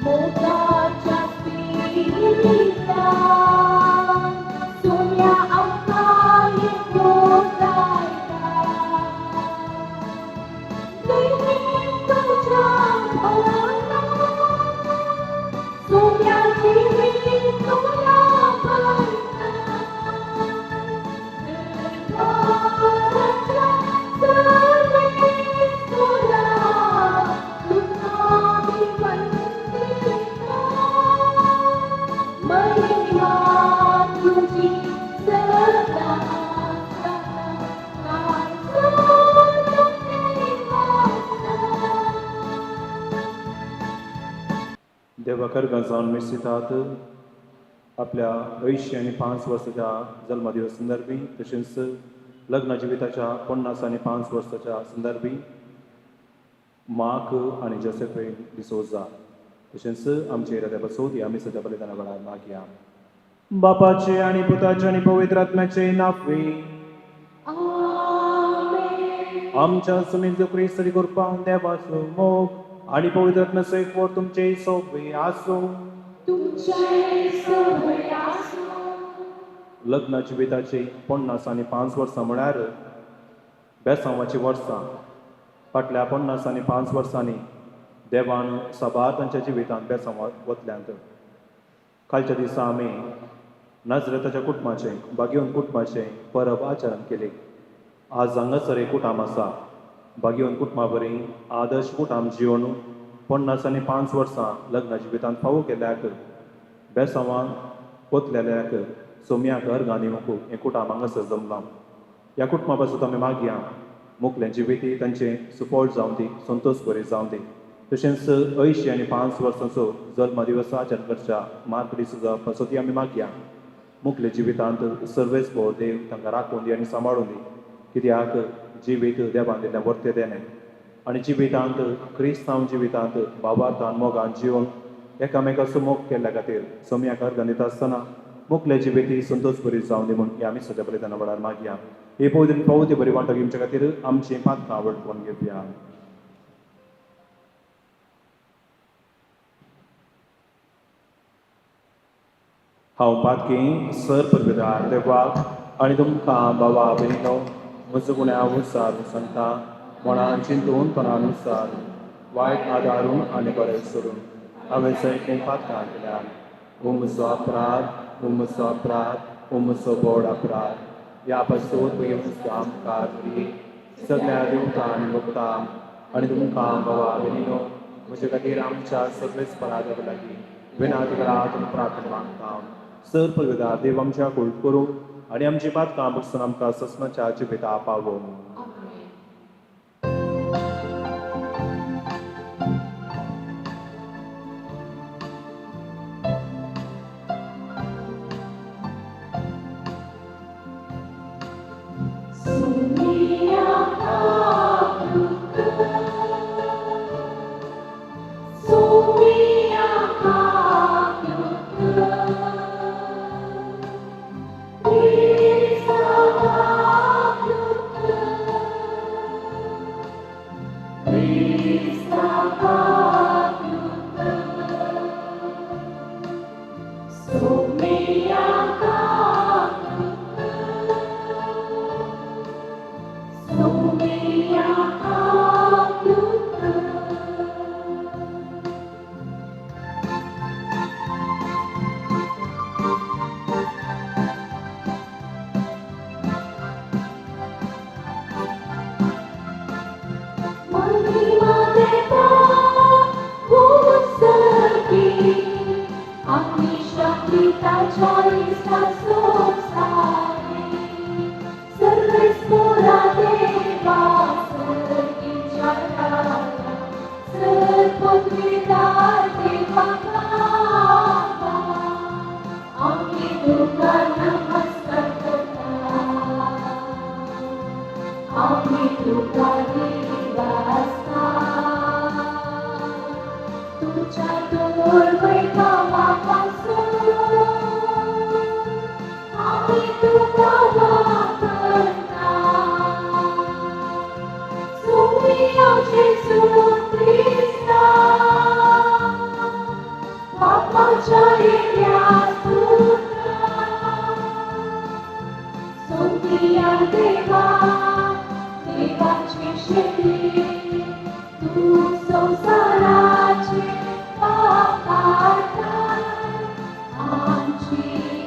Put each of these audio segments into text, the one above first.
मोगाच्या स्पिरिता सोन्या आमकां मोगायता दैवीक तुझ्या भोवना सोन्या जिवीक तुला भरता दरबाराच्या सर्वेश्वरा तुका मी वंदिता महिमा तुझी सदा देवाकर गजान मिसितात आपल्या 85 वर्साच्या जन्मदिवस संदर्भी तसेच लग्न जिविताच्या 55 वर्साच्या संदर्भी मार्क आणि जोसेफीन डिसोजा तसेच आमचे हृदय बसोवती आमी सद्या बलिदाना वेळार मागया. बापाचे आणि पुताचे आणि पवित्र आत्म्याचे नावे आमेन. आमच्या समीप जो ख्रिस्ताची कृपा देवाचो मोग आणि पवित्र आत्म्याचो एकवट तुमचे सोबे आसो. तुमचे सवय आसो. लग्न जिविताची 55 वर्सां म्हळ्यार बेसांवाची वर्सां. फाटल्या 55 वर्सांनी देवान सबार तांच्या जिवितांत बेसांव वतल्यांत. कालच्या दिसा आमी नाजरेताच्या कुटुंबाचें बागेवन कुटुंबाचें परब आचरण केले. आज हांगासर एक कुटाम आसा. बागेवन कुटुंबा बरी आदर्श कुटाम जिवन 55 वर्सां लग्न जिवितांत फावो केल्याक बेसांवांक वतलेल्याक सोम्याक अर्घां दिवंक हें कुटाम हांगासर जमलां. ह्या कुटुंबा पासून आमी मागया मुखलें जिविती तांचें सुफोळ जावं दी, संतोश बरी जावं दी. तशेंच 85 वर्सांचो जल्मदिवस आचरण करच्या मार्क डिसोजा पासोती आमी मागया मुखले जिवितांत सर्वेस भोव देव तांकां राखून दी आनी सांबाळून दी. कित्याक जिवीत देवान दिल्लें वर्तें देणें आनी जिवितांत क्रिस्तांव जिवितांत भावार्थान मोगान जिवन एकामेकाचो मोग केल्ल्या खातीर सोम्याक अर्घां दिता आसतना मुखले जिविती संतोश बरी जावं दी म्हूण आमी सद्या बलिदाना वेळार मागया. हे पवित्र बरी वांटो घेवच्या खातीर आमची पातकां आवडटून घेवया. हांव पातकी सर परबेदार देवाक आनी तुमकां बाबा भयणीनो म्हजो गुण्यानुसार सांगता मनान चिंतून तनानुसार वायट आदारून आनी बरें सोडून हांवें सैकेन पातकां केल्यान हो म्हजो अपराध, हो म्हजो अपराध, हो म्हजो व्हड अपराध. ह्या पासून तुवें आमकां सगळ्या देवतां आनी भक्तांक आनी तुमकां बाबा भयणीनो म्हजे खातीर आमच्या सगळेच पराधाक लागीं विनाती करात प्रार्थना मागता. सर परबेदार देव आमच्या कुळट करूं आनी आमची पातकां बसून आमकां ससनाच्या जिविता पावो. देवाच्या येत्या स्तोत्रा सोंतिया देवा देवाची शक्ती तू संसाराचे पाप काढताय आमची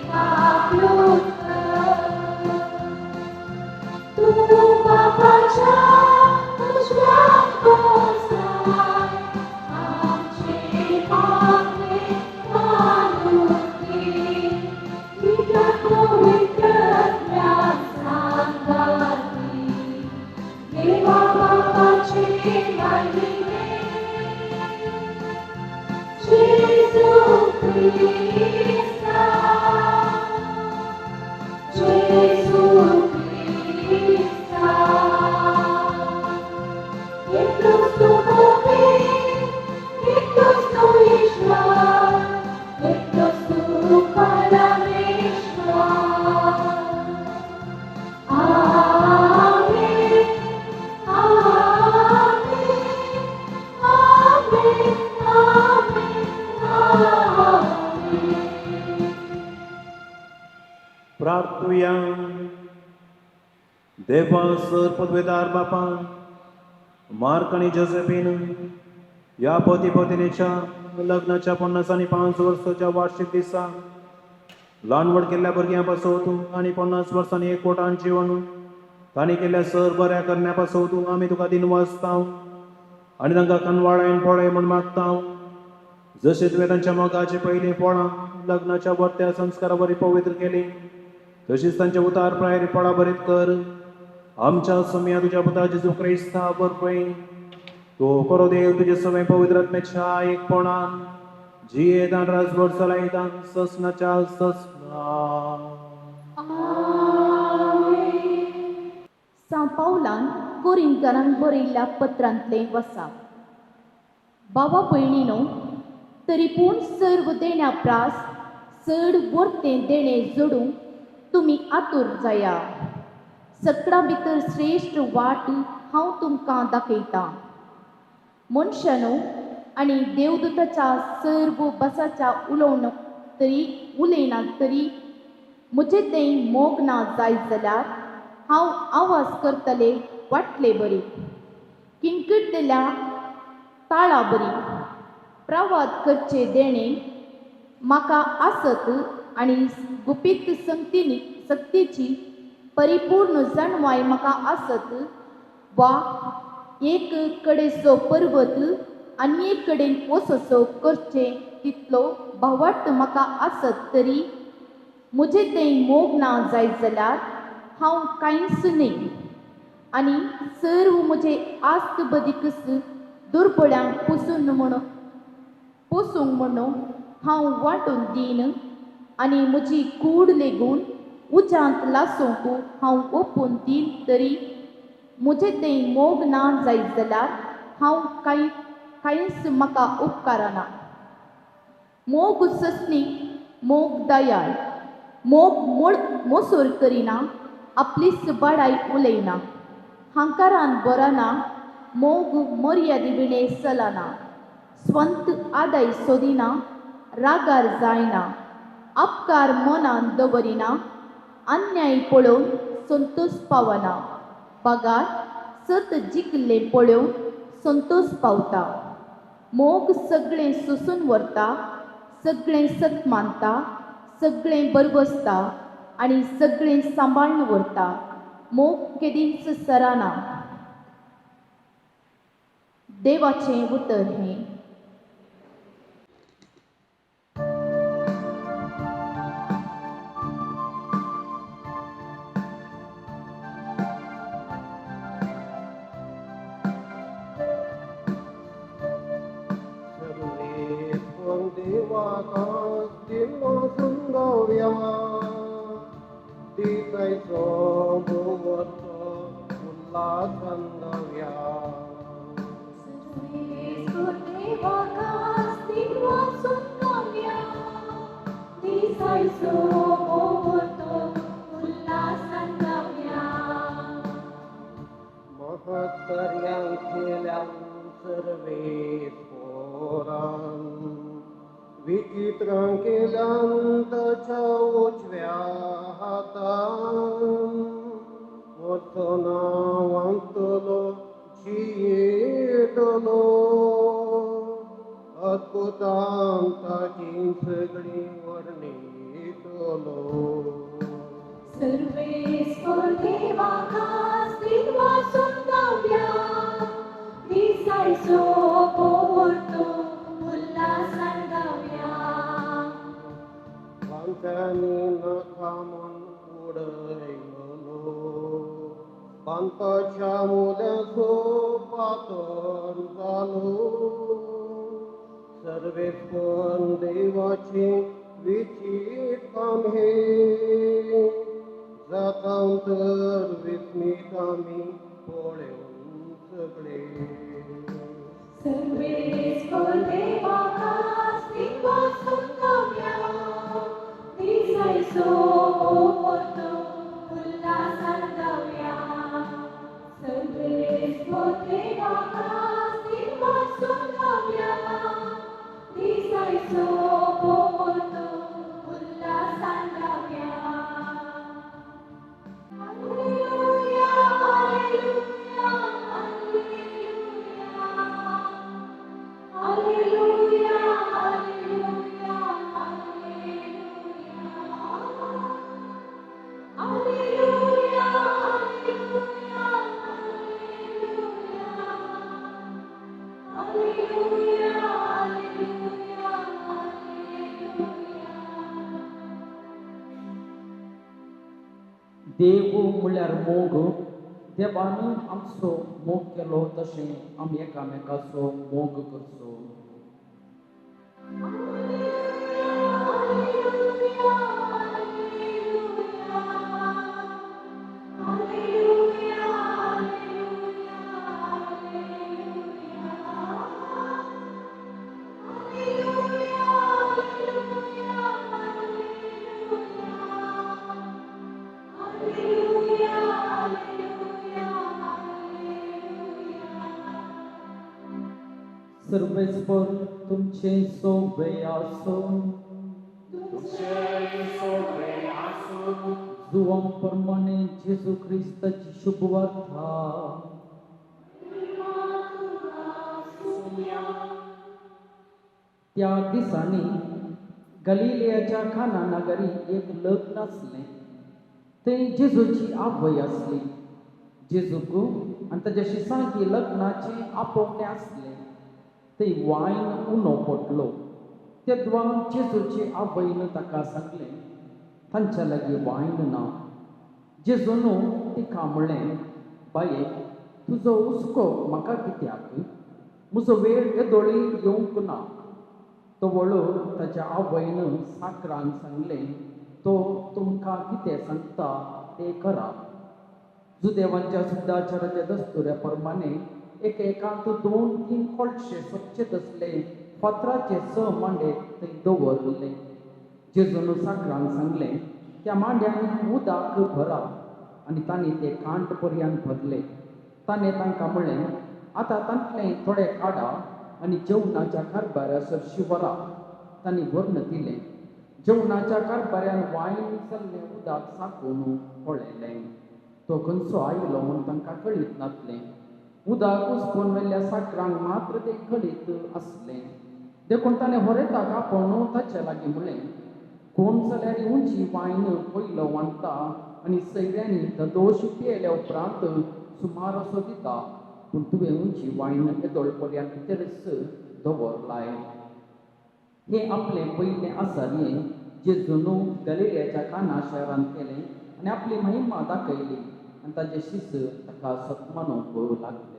कापलूत तू बापाच्या उजव्यात बसलाय आमचे पापे मानून घे तुझ्या पवित्रत्या सांगाती देवा बापाचे महिमे जेसू ख्रिस्ता जेसू ख्रिस्ता एकच तू भोगे एकच तू ईश्वर एकच तू परमेश्वर आमेन आमेन आमेन आमेन आमेन प्रार्थूया. देवा सर पदवेदार बापा मार्क आणि जोसेफीन या पती पत्नीच्या लग्नाच्या 50 आणि 5 वर्षाच्या वार्षिक दिसा ल्हानवड केल्ल्या भुरग्यां आणि 50 वर्सांनी एक कोटान जीवन तांणी केल्ल्या सर बऱ्या करण्या पासोतू आमी तुका दिनवासता आणि तांकां कनवाळायन पळय म्हूण मागता. जशें तुवें तांच्या मोगाची पयलीं फळां लग्नाच्या वर्त्या संस्कारा बरी पवित्र केली तशीच तांच्या उतार प्रायरी फळां बरीत कर. आमच्या समिया तुझ्या पुता जेजू क्रिस्ता बरपय तो करो देव तुझे सगळे पवित्र आत्म्याच्या एकपणान जियेदान राजभर चलयता ससनाच्या ससना. सांव पावलान कोरिंथकारांक बरयल्ल्या पत्रांतले वसा. बाबा भयणीनो तरी पूण सर्व देण्या प्रास चड वर्तें देणे जोडूंक तुमी आतुर जाया. सगळ्या भितर श्रेश्ठ वाट हांव तुमकां दाखयतां. मनशानो आनी देवदूताच्या सर्व बसाच्या उलयनात तरी म्हजें तें मोग ना जायत जाल्यार हांव आवाज करतले वाटले बरी किंकिडलेल्या ताळा बरी प्रवाद करचे देणे म्हाका आसत आनी गुपीत सक्तीची परिपूर्ण जाणवाय म्हाका आसत वा एक कडेचो पर्वत आनी एक कडेन वचसो करचे तितलो भावार्थ म्हाका आसत तरी म्हजें तें मोग ना जायत जाल्यार हांव कांयच न्ही आनी सर्व म्हजे आस्त बदीकस दुर्बळ्यांक पोसूंक म्हणून हांव वांटून दीन आनी म्हजी कूड लेगून उज्यांत लासूंक हांव ओपून दीन तरी म्हजें तें मोग ना जायत जाल्यार हांव कांयच म्हाका उपकारना. मोग ससनीक मोग दयाळ मोग मोसोर करिना आपलीच बडाय उलयना हांकारान बराना मोग मर्यादेविणे चलना स्वंत आदाय सोदिना रागार जायना अपकार मनान दवरिना अन्याय पळोवन संतोष पावना पगार सत जिखले पळोवन संतोष पावता. मोग सगळें सोसून व्हरता सगळें सत मानता सगळें बरबसता आनी सगळें सांबाळून व्हरता. मोग केदींच सराना. देवाचें उतर हें. विचित्रां केल्यानंतच्या उजव्या हातान म्हजो नांवांतलो जियेतलो अद्भुतां ताची सगळी वर्णितलो सर्वेश्वर देवाका स्थिर वासून गावया दिसायचो पोवतो उल्हासान गावया बांधप्यांनी नखा म्हूण उडयलो बांदपाच्या मुल्याचो पातळ जालो सर्वेस्वर देवाचे विचित्र काम हे जाता तर विस्मीत आमी पळोवन सगळे सर्वेश्वर देवाका स्थिर वासून गावया दिसायचो पोवतो उल्हासान गावया सर्वेश्वर देवाका स्थिर वासून गावया दिसायचो पोवतो उल्हासान गावया hallelujah hallelujah hallelujah hallelujah hallelujah hallelujah hallelujah hallelujah देव म्हळ्यार मोग देवान आमचो मोग केलो तशें आमी एकामेकाचो मोग करचो सर्वेस्वर तुमचे सोबे आसो जुवां प्रमाणे जेजू ख्रिस्ताची शुभवार्ता त्या दिसांनी गलिलेयाच्या खाना नगरी एक लग्न आसलें थंय जेजूची आवय आसली जेजूक आनी ताच्या शिसांकी लग्नाचें आपोवणें आसलें थंय वायन उणो पडलो तेदवा जेजूचे आवयन ताका सांगलें तांच्या लागीं वायन ना जेजून तिका म्हणलें बाये तुजो हुस्को म्हाका कित्याक म्हजो वेळ येदोळी येवंक ना तो वळो ताच्या आवयन साकरांक सांगलें तो तुमकां कितें सांगता तें करा जुदेवांच्या सुद्दाचाराच्या दस्तुऱ्या प्रमाणे एकेकांत 2-3 कोळशे सोबचे तसले फातराचे 6 मांडे थंय दवरले जेजून साकरांक सांगलें त्या मांड्यांनी उदक भरा आनी तांणी ते कांट पर्यंत भरले ताणें तांकां म्हणलें आतां तांतले थोडे काडा आनी जेवणाच्या कारबाऱ्यासर शिवरा तांणी भरून दिलें जेवणाच्या कारबाऱ्यान वायन चल्लें उदक सांकून पळयलें तो खंयचो आयलो म्हूण तांकां कळीत नासलें उदक हुस्कोन व्हेल्ल्या साकरांक मात्र तें कळीत आसलें देखून ताणें होरेताक आपोवन ताचे लागीं म्हणलें कोण जाल्यार उंची वायन पयलो वांट्टा आनी सयऱ्यांनी तो दोश पियेल्या उपरांत सुमार असो दिता पूण तुवें उंची वायन येदोळ पर्यंत तेरस दवरलाय हें आपलें पयलें आसारीं जेजून गलिलेयाच्या काना शारांत केलें आनी आपली महिमा दाखयली आनी ताचे शिस ताका सत्मानूंक लागले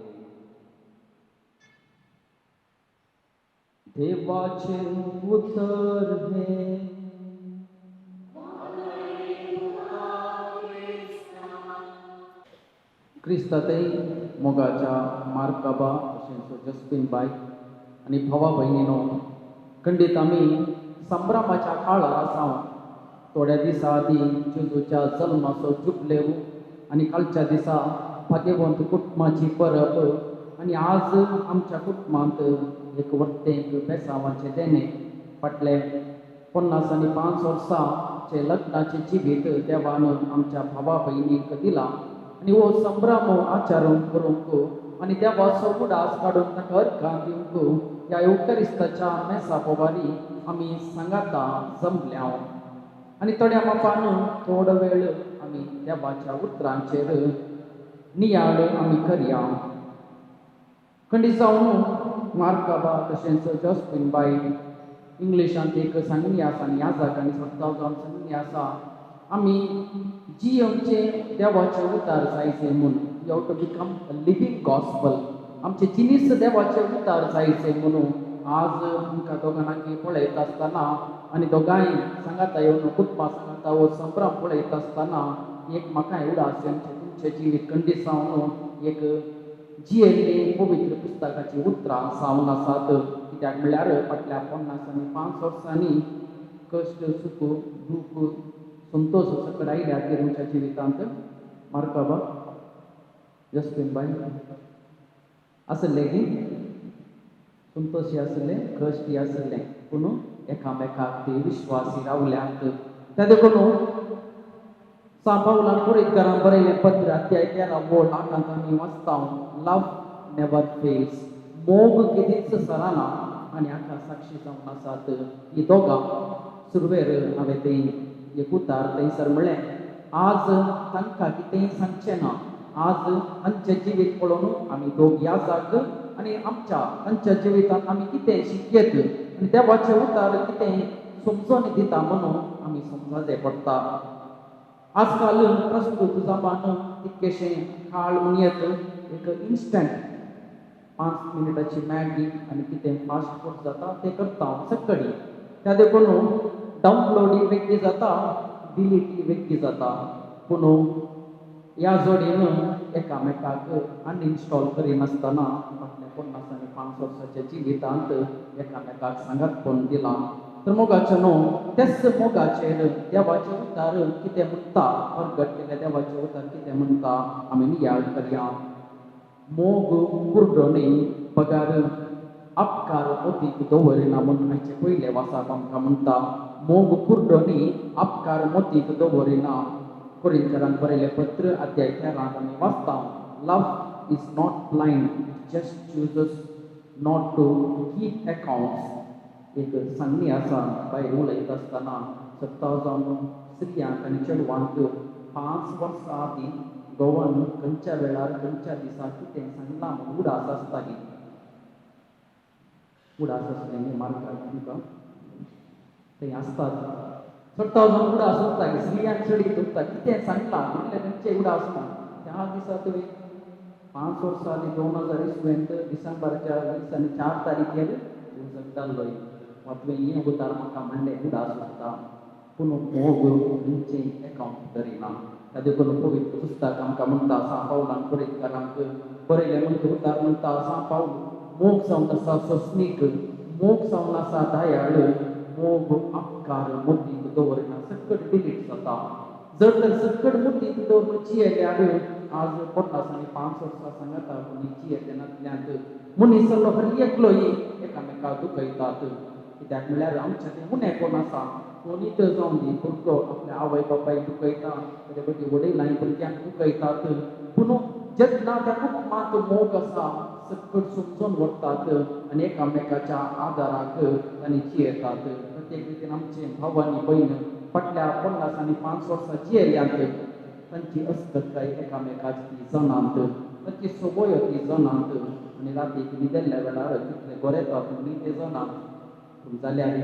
देवाचें उतर हें क्रिस्तातय मोगाच्या मार्काबा तशेंच जस्पिन बाय आनी भावा भयणीनो खंडीत आमी संभ्रमाच्या काळार आसा थोड्या दिसा आदीं जेजूच्या जल्माचो जुबलेव आनी कालच्या दिसा भाग्यवंत कुटुंबाची परब आनी आज आमच्या कुटुंबांत एक वर्तेक बेसांवाचें देणें फाटले 50 आनी 5 वर्सांचे लग्नाचे जिवीत देवान आमच्या भावा भयणीक दिला आनी हो संभ्रम आचारून करूंक आनी देवाचो उडास काडून ताका अर्घां दिवंक ह्या युकरिस्ताच्या मेसा बोवारी आमी सांगाता जमल्या आनी थोड्या मापान थोडो वेळ आमी देवाच्या उतरांचेर नियाळ आमी करया. खंडी जावन मार्काबा तशेंच जॉस्पिन बाय इंग्लिशांत एक सांगणी आसा आनी ह्या जागांनी स्वता जावन सांगणी आसा आमी जियोचे देवाचे उतार जायचे म्हूण you have to become a living gospel आमचे जिनीस देवाचे उतार जायचे म्हणून आज आमकां दोगांनाकी पळयत आसतना आनी दोगांय सांगाता येवन कुटुंबा सांगाता हो संभ्रम पळयत आसतना एक म्हाकाय उडास तुमचे जिवीत खंडी जावन एक जियेल्ली पवित्र पुस्तकाची उतरां जावन आसात. कित्याक म्हळ्यार फाटल्या 50 आनी 5 वर्सांनी कश्ट सुख दूख संतोष सकट आयल्या ती तुमच्या जिवितांत मार्काबा जस्टीन बाय आसले की संतोशी आसले कश्टी आसले पूण एकामेकाक ते विश्वासी रावल्यात. त्या देखून सांपावलान कुरेकारान बरयलें पत्र अध्याय 13 बोल 8 आमी वाचता लव नेवर फेल्स मोग केदीच सराना आनी आख्या साक्षी जावन आसात. ही दोगां सुरवेर हांवें थंय एक उतार थंयसर म्हणलें आज तांकां कितेंय सांगचें ना आज तांचें जिवीत पळोवन आमी दोग याजाक आनी तांच्या जिवितांत आमी कितें शिकयत आनी देवाचें उतार कितें समजोन दिता म्हणून आमी समजाचें पडटा. आजकाल प्रस्तुत जावन तितकेशें काळ म्हूण येत एक इन्स्टंट 5 मिनटाची मॅगी आनी कितें फास्ट फूड जाता तें करता सकाळी. त्या देखून डावनलोडी वेगळी जाता डिलीटी वेगळी जाता पूण ह्या जोडीन एकामेकाक अनइन्स्टॉल करिनासतना फाटल्या 50 आनी 5 वर्साच्या जिवितांत एकामेकाक सांगातपण दिलां. तर मोगाचें न्हू तेच मोगाचेर देवाचें उतार कितें म्हणटा प्रगट केल्या देवाचें उतार कितें म्हणटा आमी नियाळ करया. मोग कुर्डो न्ही पगार अपकार मोतीक दवरिना म्हणून हाचे पयले वासाक आमकां म्हणटा मोग कुर्डो न्ही अपकार मोतीक दवरिना. कोरिंथरान बरयलें पत्र अध्याय 13 आमी वाचता love is not blind just chooses not to keep accounts. एक सांगणी आसा भायर उलयता आसतना सत्ता जावन स्त्रियांक आनी चेडवांक 5 वर्सां आदीं घोवान खंयच्या वेळार खंयच्या दिसा कितें सांगलां म्हूण उडास आसताली. उडास आसलें न्ही मार्गाक तुमकां थंय आसतात सत्ता जावन उडास उरताली स्त्रियांक चडीत उरता कितें सांगलां म्हटल्यार खंयचें उडास ना. त्या दिसा तुवें 5 वर्सां आदीं 2020 डिसेंबराच्या 20 आनी 4 तारीखेर जगतालोय वा तुवें हें उतार म्हाका म्हणलें उडास उरता पूण मोग खंयचें अकाउंट धरिना. त्या देखून पवित्र पुस्तक आमकां म्हणटा सांपावलान कुरेकारांक बरयलें म्हणटा उतार म्हणटा सांपावल मोग जावन आसा सस्मीक मोग जावन आसा दयाळ मोग अपकार मोतीक दवरिना सकट डिलीट जाता. जर तर सकट मोतीक दवरून जियेल्यार आज 50 आनी 5 वर्सां सांगाता पूण जियेनातल्यांत मनीसलो हर एकलोय एकामेकाक दुखयतात. कित्याक म्हळ्यार आमचें तें उणें कोण आसा कोणीत जावन दी भुरगो आपल्या आवय बापायक दुखयता तेजे बद्दल वडीलांय भुरग्यांक दुखयतात पूण जेन्ना त्या कुटुंबांत मोग आसा सकट समजून व्हरतात आनी एकामेकाच्या आदाराक तांणी जियेतात. प्रत्येक रितीन आमचे भाव आनी भयण फाटल्या 50 आनी 5 वर्सां जियेल्यांत तांची अस्कताय एकामेकाची जनांत तांची सवय ती जनांत आनी रातीक न्हिदेल्ल्या वेळार कितले गरयतात न्ही ते जनांत पूण जाल्यार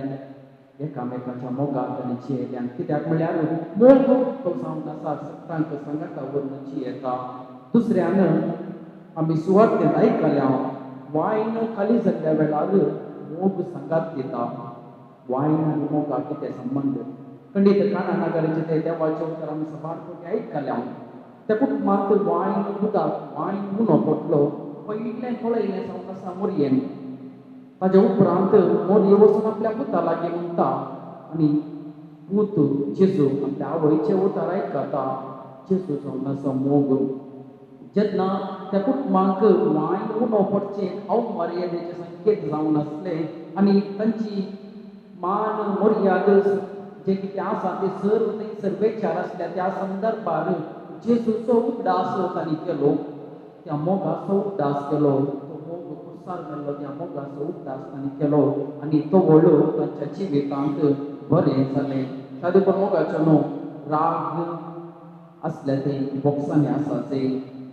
एकामेकाच्या मोगाक आनी जियेल्यांत. कित्याक म्हळ्यार मोग तो जावन आसा सत्तांक सांगाता व्हरून जियेता. दुसऱ्यान आमी सुवातेंत आयकल्या वायन खाली जाल्ल्या वेळार मोग सांगात दिता. वायन आनी मोगाक कितें संबंद खंडीत काना नगराचे ते देवाचे उतर आमी सबार फावटी आयकल्या. त्या कुटुंबांत वायन उदक वायन उणो पडलो पयलें पळयलें जावन आसा मोरयेन. ताजे उपरांत मोरये वचून आपल्या पुता लागीं म्हणटा आनी पूत जेजू आपल्या आवयचें उतर आयकता. जेजू जावन आसा मोग. जेन्ना त्या कुटुंबांक वायन उणो पडचें हांव मर्यादेचें संकेत जावन आसलें आनी तांची मान मर्याद जे कितें आसा ते सर्व थंय सर्वेचार आसल्या त्या संदर्भान जेजूचो उगडास तांणी केलो त्या मोगाचो उगडास केलो तो मोग कुसार जाल्लो त्या मोगाचो उगडास तांणी केलो आनी तो व्हडलो तांच्या जिवितांत बरें जालें ताचे पर मोगाचो न्हू राग असल्या ते बॉक्सांनी आसा ते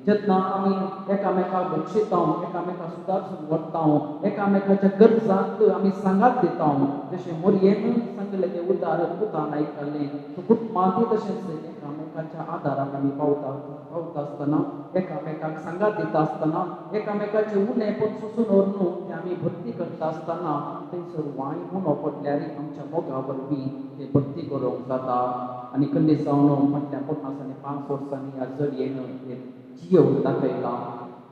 जेन्ना आमी एकामेकाक बक्षिता एकामेकाक सुदारसून व्हरता एकामेकाच्या गरजांक आमी सांगात दिता जशें मोरयेन सांगलें तें उदाहरण पुतान आयकल्लें सो कुटुंबांतूय तशेंच एकामेकाच्या आदाराक आमी पावता आसतना एकामेकाक सांगात दिता आसतना एकामेकाचें उणेपण सोंसून व्हरून तें आमी भरती करता आसतना थंयसर वाय म्हणो पडल्यार आमच्या मोगा वरवीं तें भरती करूंक जाता आनी खंय जावन म्हटल्यार 50 आनी 5 वर्सांनी ह्या जडयेन जियो दाखयला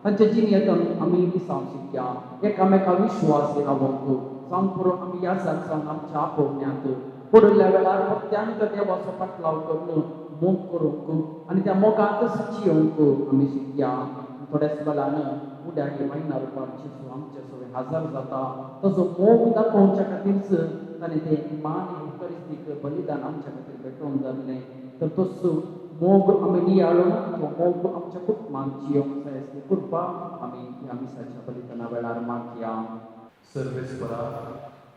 तांच्या जिणेंतून आमी दिसांक शिकया एकामेका विश्वास रावंक जावन करून आमी ह्या जागसान आमच्या आपोवण्यांत पडल्या वेळार फक्त्यांक देवाचो पाटलाव करून मोग करूंक आनी त्या मोगांत जियोंक आमी शिकया थोड्याच वेळान उड्याक महिना रुपयाची आमचे सगळे हजार जाता तसो मोग दाखोवच्या खातीरच ताणें तें मान परिस्थितीक बलिदान आमच्या खातीर भेटोवन जाल्लें तर तसो मोग आमी नियाळून तो मोग आमच्या कुटुंबांत जियोंक जाय असली कृपा आमी ह्या मिसाच्या बलिदाना वेळार मागया सर्वेस्परा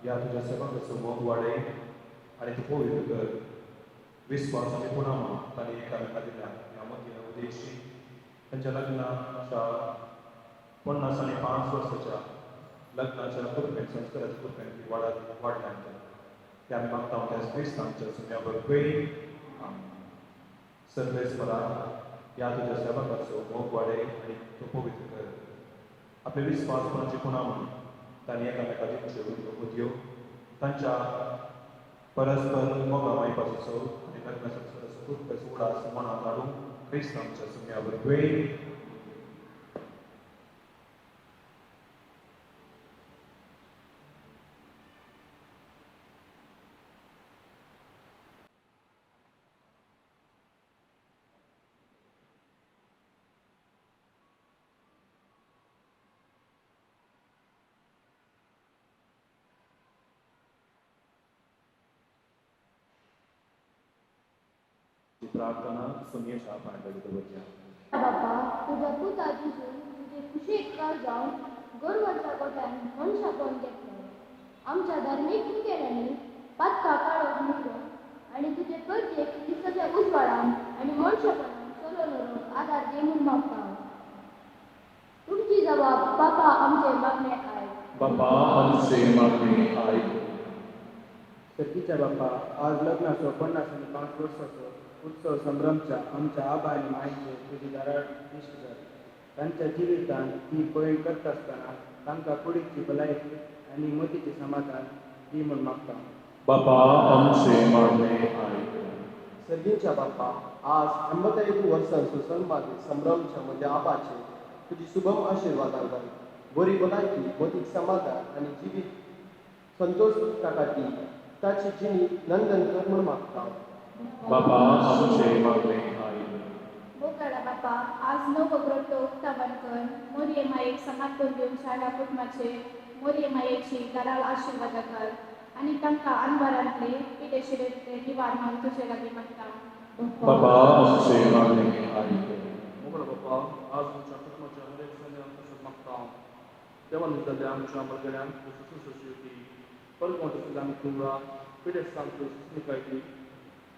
या तुझ्या सेवकाचो मोग वाडय आनी तूं पवित्र कर विस्वास आनी पुणामा तांणी एकामेका दिल्या ह्या मतीन उदेशी तांच्या लग्नाच्या 50 आनी 5 वर्साच्या लग्नाच्या कृपेन संस्काराच्या कृपेन ती वाडल्यात ते आमी मागता त्या क्रिस्तांच्या सुम्या बरोबर सर्वेस्परा या तुझ्या सेवकाचो मोग वाडय आनी तूं पवित्र कर आपले विस्वासपणाची पुणामा तांणी एकामेका दिवच्यो उद्यो तांच्या परस्पर मोगा मायपाचो आनी लग्न संस्काराचो खूब उडास मनांत हाडून क्रिस्तांच्या सुम्या बरोबर प्रार्थना सुनिये शाह पांडवच्या बाबा तुझ्या पुता जिजू तुझे कुशीक काळ जावन गोरवाच्या गोट्यान मनशा कोण घेतले आमच्या धार्मीक मुखेल्यांनी पातका काळोख मुडलो आनी तुजे परजेक दिसाच्या उजवाडान आनी मनशापणान चलोन व्हरूंक आदार दे म्हूण मागता तुमची जबाब बापा आमचे मागणे आय बापा आमचे मागणे आयक सतीच्या बापा आज लग्नाचो 50 आनी 5 वर्साचो उत्सव संभ्रमच्या आमच्या आबा आनी मायेचे तुजी दारार दिश्ट जाली तांच्या जिवितान ती पळय करता आसतना तांकां कुडीची भलायकी आनी मतीचें समाधान दी म्हूण मागता बापा आमचे मागणे आयक सर्गीच्या बाप्पा आज 81 वर्सांचो सन्मानित संभ्रमच्या म्हज्या आबाचे तुजी शुभम आशिर्वादां जाय बरी भलायकी मतीक समाधान आनी जिवीत संतोष खातीर ताची जिणी नंदन कर म्हूण मागता बापा आमचे मागणे आयक बोकाडा बापा आज नवो ग्रंथ उक्तावण कर मोरये मायेक समाधान दिवन शाळा कुटुंबाचे मोरये मायेची दाराळ आशिर्वाद कर आनी तांकां अनवरांतले पिडेशिरेंतले निवारण तुजे लागीं मागता बापा आमचे मागणे आयक मोगला बाप्पा आज आमच्या कुटुंबाच्या हरेक सणांत तसंच मागता देवान दिल्ल्या आमच्या बळगड्यांक सुसुसुशी परमोट आमी तुमकां पिडेस सांगतो सुस्मिकायती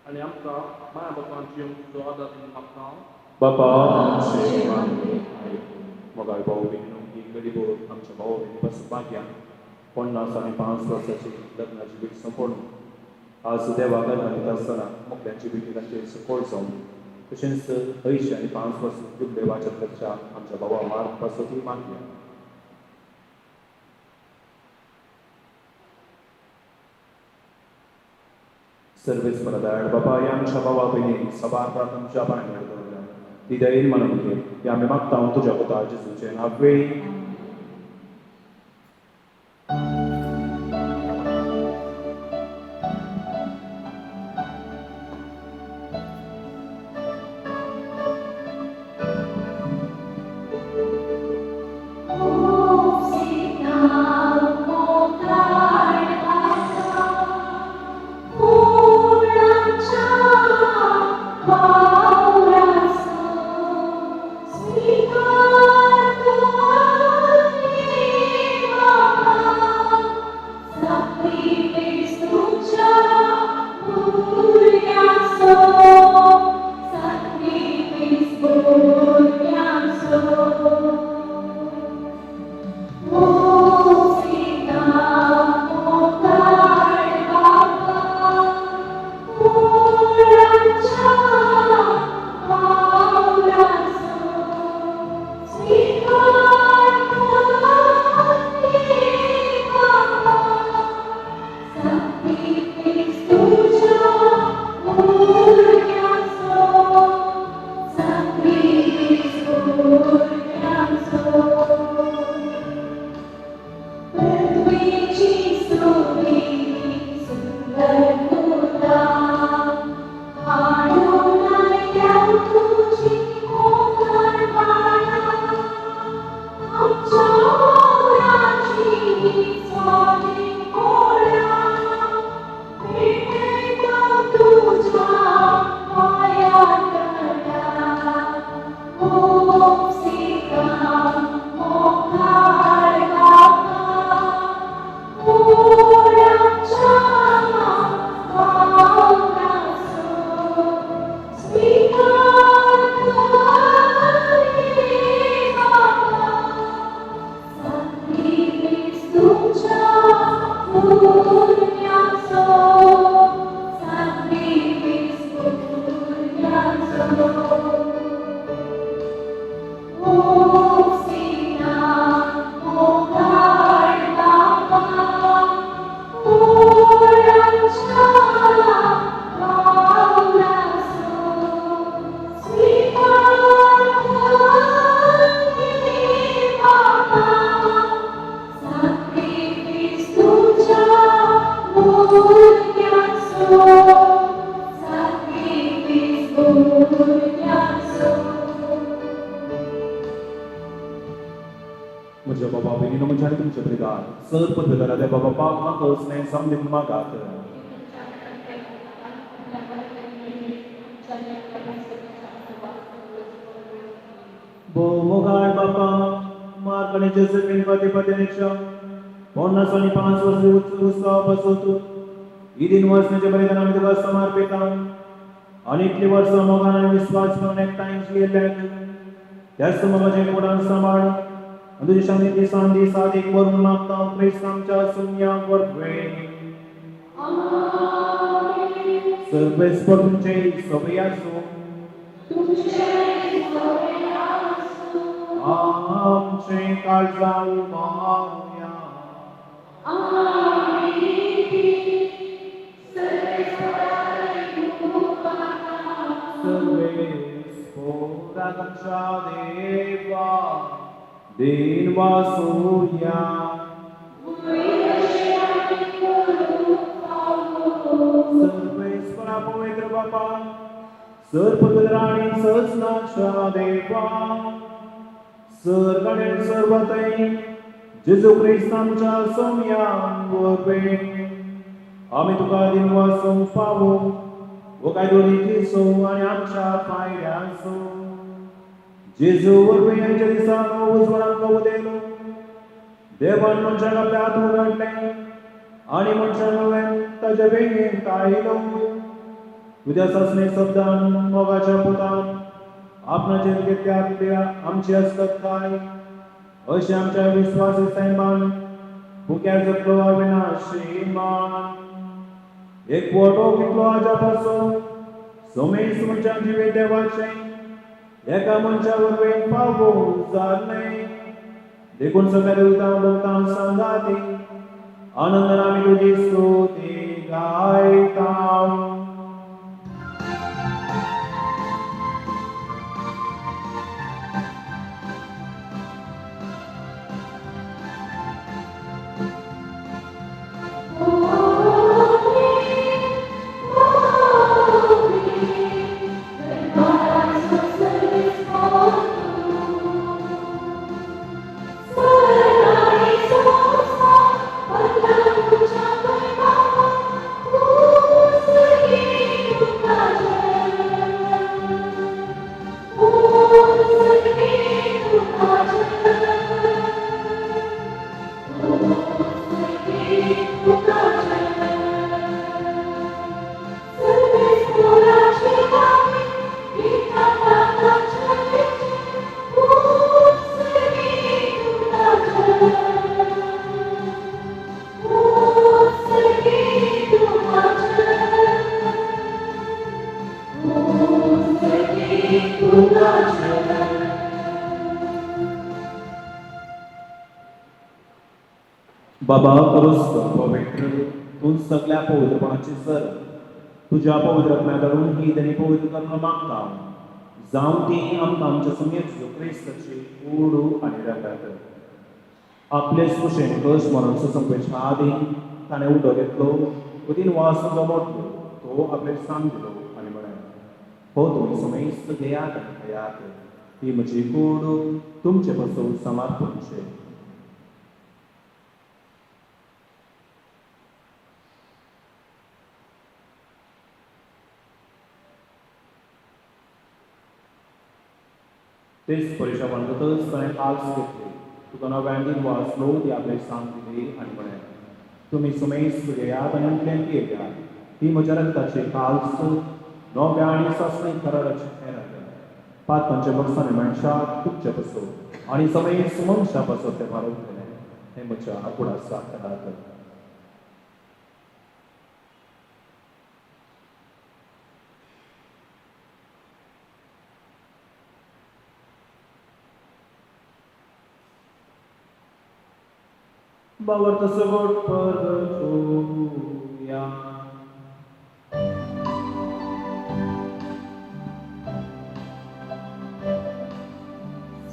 आनी आमकां माया बापान जिवंक तुजो आदार दिवन मागता बापा आमचे मागणे आयक मोगाळ भाऊ भयणीनो ही गरीब आमच्या भाऊ भयणी पासून मागया 50 आनी 5 वर्साची लग्नाची भेट संपवून आज देवाक घालीत आसतना मोकळ्यांची भेटी तांचे सपोर्ट जावन तशेंच 80 आनी 5 वर्सां जुबले वाचन करच्या आमच्या भावा मार्ग पासो ती मागया सर्वेस परदाड बापा या आमच्या भावा भयणी सबार प्रार्थनाच्या पाण्यार दवरल्या ती दयेन मानून घे ती आमी मागता तुज्या पुता जेजूचे नांवे Oh, sit down, oh, God, म्हज्या बाबा भयणीनो म्हणजे आनी तुमचे बरेदार सर पदवेदारा त्या बाबा पाक म्हाका स्नेह सामने मागात Bomogal Bapa, Marcane Josephine Pati Pateneksha, Ponna Sani 5 वर्ष उत्सव बसवतो. ही दिन वर्ष म्हणजे बलिदान दिवस समर्पित आणि इतली वर्ष मोगान आणि विश्वास करून एकठांय जियेले. त्याच समाजाचे पुढार सांभाळ आणि तुझी शांती सांदी साधिक वरून मागता ख्रिस्त आमच्या सुन्याक वरवे. सर्वेस तुमचे सवय असो. आमचे काळजाऊ मारूया. सर्वेस पोरांच्या देवा दिन वासूया. सर्वेस पवित्र बापा सर्वपदराणी सचनाच्या देवा सर गणेश सर्वतै जेजू ख्रिस्त आमच्या सोम्यान वरवे आम्ही तुका दिन वासूंक पावो वो काय दोनी सो आणि आमच्या पायऱ्या सो जेजू वरवे यांच्या दिसाक उजवळांक उदेलो देवान मनशाक आपल्या हात उगडले आणि मनशान नव्यान ताच्या वेगेन आयलो तुझ्या ससने शब्दान मोगाच्या पुतान आपणाचेर घेतल्या आमची असतात काय अशें आमच्या विश्वास सैमान भुक्या जगलो अविनाशी मान एक फोटो कितलो आजा पासो सोमेस मनशां जिवे देवाचे एका मनशा वरवें पावो जाल्ले देखून सगळ्या लोकांक सांगाती आनंदान आमी तुजी स्तुती गायता. Oh, बाबा करुस्त पवित्र तू सगळ्या पवित्रपणाची सर तुझ्या पवित्रपणा धरून ही त्यांनी पवित्र करणं मागता जाऊन ती आमकां आमच्या समेत क्रिस्ताची ओडू आणि रंगात आपले सुशेन कश म्हणून सुसंपेच्या आदी ताणें उडो घेतलो उदीन वास जमवलो तो आपले सांग दिलो आणि म्हणाले हो तुम्ही समेस्त घेयात आणि घेयात ती म्हजी कोडू तुमचे पासून समर्पणचे तेच परीक्षा बांधतच ताणें काल्स घेतली तुका नव्यान वाचलो ती आपले सांग दिली आणि म्हणे तुम्ही समेस्त घेयात आणि अंतल्यान घेयात ती म्हज्या रक्ताची काल्स नव्या आणि ससणी कराराची फेरात पातकांचे बक्षाने मनशाक तुमचे पासून आणि समेस्त मनशा पासून ते मारवतले हे म्हज्या आपुडा साखरात Bawa tersebut percaya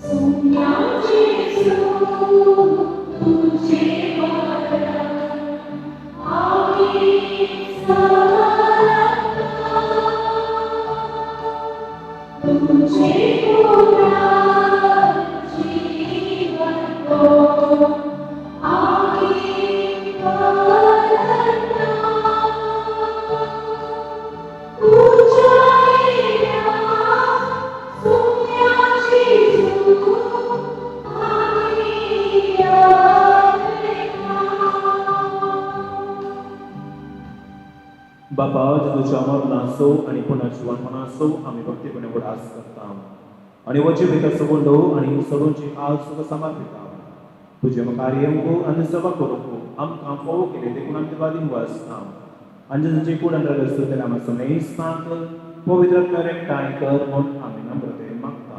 Sunya Yesu तुझे वरदान आम्ही समर्पण तुझे पुरा जीवन को बाबा तुझ्या मरणाचो आणि पुन्हा जीवनपणाचो आम्ही भक्तीपणे उडास करता आणि वची भितर सबंदो आणि सडूंची आल सुख समर्पिता तुझे कार्यंको आणि सभा करूंको आमकां फोव केले देखून आमचे वादीन वाचता अंजनचे कुडन रगस्त त्याला आमचं नेस्तांत पवित्र एकठांय कर म्हूण आमी नम्रते मागता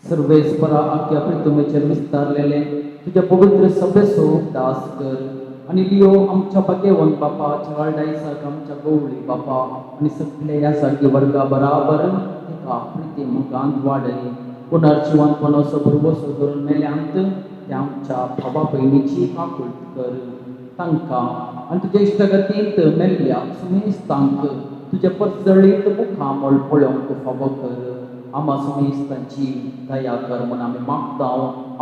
सर्वेस्परा आख्या प्रितुमेचेर विस्तारलेले तुझ्या पवित्र सभेचो दास कर आणि लिओ आमच्या भाग्यवन बापा चवाळडाईसारखा आमच्या गवळी बापा आणि सगळे यासारखी वर्गा बराबर एका प्रिती मुखांत वाडय पुनर्जीवनपणाचो भरवसो करून मेल्यांत त्या आमच्या भावा बहिणीची आकुलत कर तांकां आणि तुज्या इश्टगतींत मेल्ल्या सुमेस्तांक तुज्या परजळीत मुखां मळपळोवंक फावो कर आम्हा समेस्तांची दया कर म्हणून आमी मागता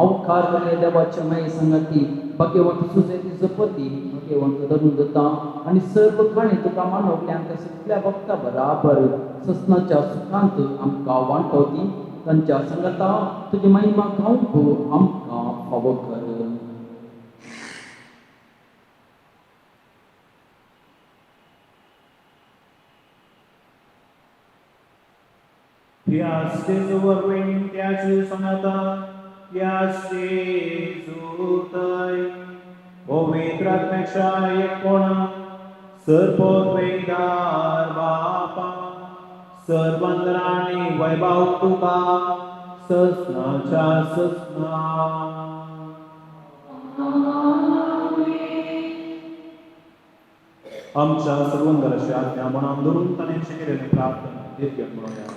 अवकार केले देवाच्या माये संगती भगवंत सुजयती जपती भगवंत धरून दता आणि सर्व खाणी तुका मानवल्यांक सगळ्या भक्ता बराबर ससनाच्या सुखांत आमकां वांटवती तांच्या संगता तुजी महिमा गावंक आमकां फावो कर Piaste zuvarvin tiaci sanata, piaste zutai. Povitratmecha ekona, सर्पोत वेदार बापा, सर्वंदराणी वैभव तुका, ससनाच्या ससना. आमच्या सर्वंदराची आज्ञा मनान धरून ताणें केलेली प्रार्थना दिव्य म्हणूया.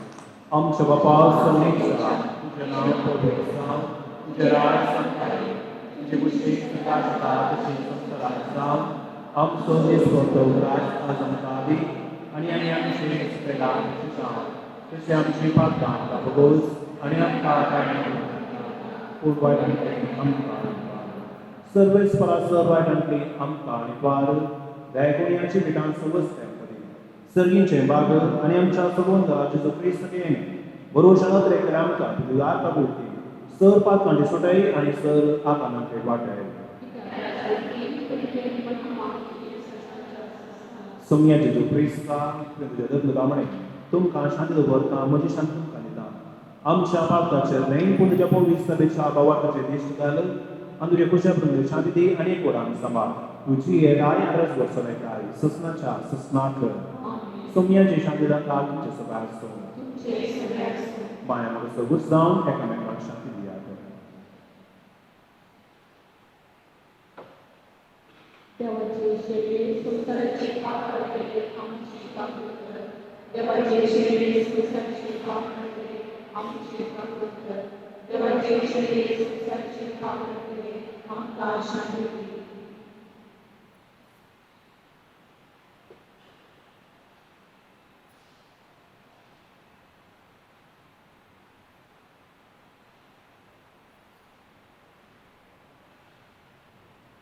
आमच्या बापा समेक्षा तुझे नाव पवित्र जावं, तुझे राज संपले, तुझे बुद्धी प्रकाशता तशी संस्कारात जावं. आमचो दिसतो राज आज आमकां दी आणि आमचे पेलान जावं. तशें आमची पातकां आमकां भोगोस आणि आमकां पूण वायटांतली आमकां सर्वेस्परा सर वायटांतली आमकां आनी पार दयाकोणयाची विटान सवस्त्या सर्गींचे बाग आणि आमच्या सबोंदाचे जो क्रिस्त येणे भरोशानात रेखले आमकां तुझ्या काबूलती सर पातकांची सुटाई आणि सर आकानांचे वाटाय सोम्याचे जो क्रिस्ता तुझ्या दत्तगामणे तुमकां शांती दवरता म्हजी शांती तुमकां दिता. आमच्या पातकाचे न्हय पूण तुज्या पवित्र सभेच्या भावार्थाचे दिश्ट घाल आनी तुज्या कुशाप्रमाणे शांती दी आणि एक वरान सांबाळ. तुझी येराय आरस वर्सनाय ससनाच्या ससनाक सोम्याची शांतीदान काल तुमचे सगळ्या असो बाया म्हाका सगळीच जावन एकामेकांक शांती दियात. शेळे संसाराची पापड केले आमची कापूर कर. देवाचे शेळे संसाराची पापड केले आमची कापूर कर. देवाचे शेळे संसाराची पापड केले आमका शांती दी.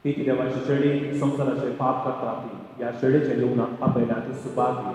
ही ती देवाची शेळी संसाराचे पाप करता ती या शेळीचे लिहून आपल्याला ती सुपाक घे.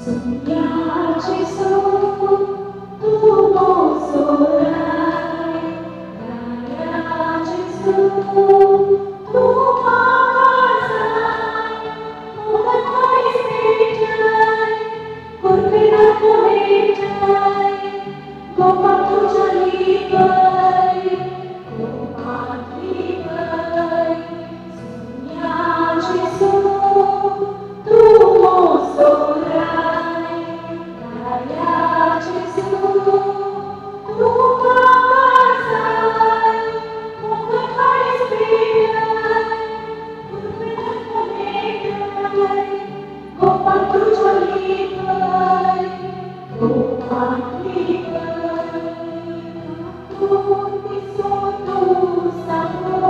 Sognaci sono tu sorai, Ragazzi sono tu pasai, Moda mai spiritual, Corpera colegiai, Gopa tu jalibai, Gopa libai, Sognaci sono tu sorai, Ragazzi sono tu pasai, Moda mai spiritual, Corpera colegiai, Gopa tu jalibai, Gopa libai, Tutti sotto sangue.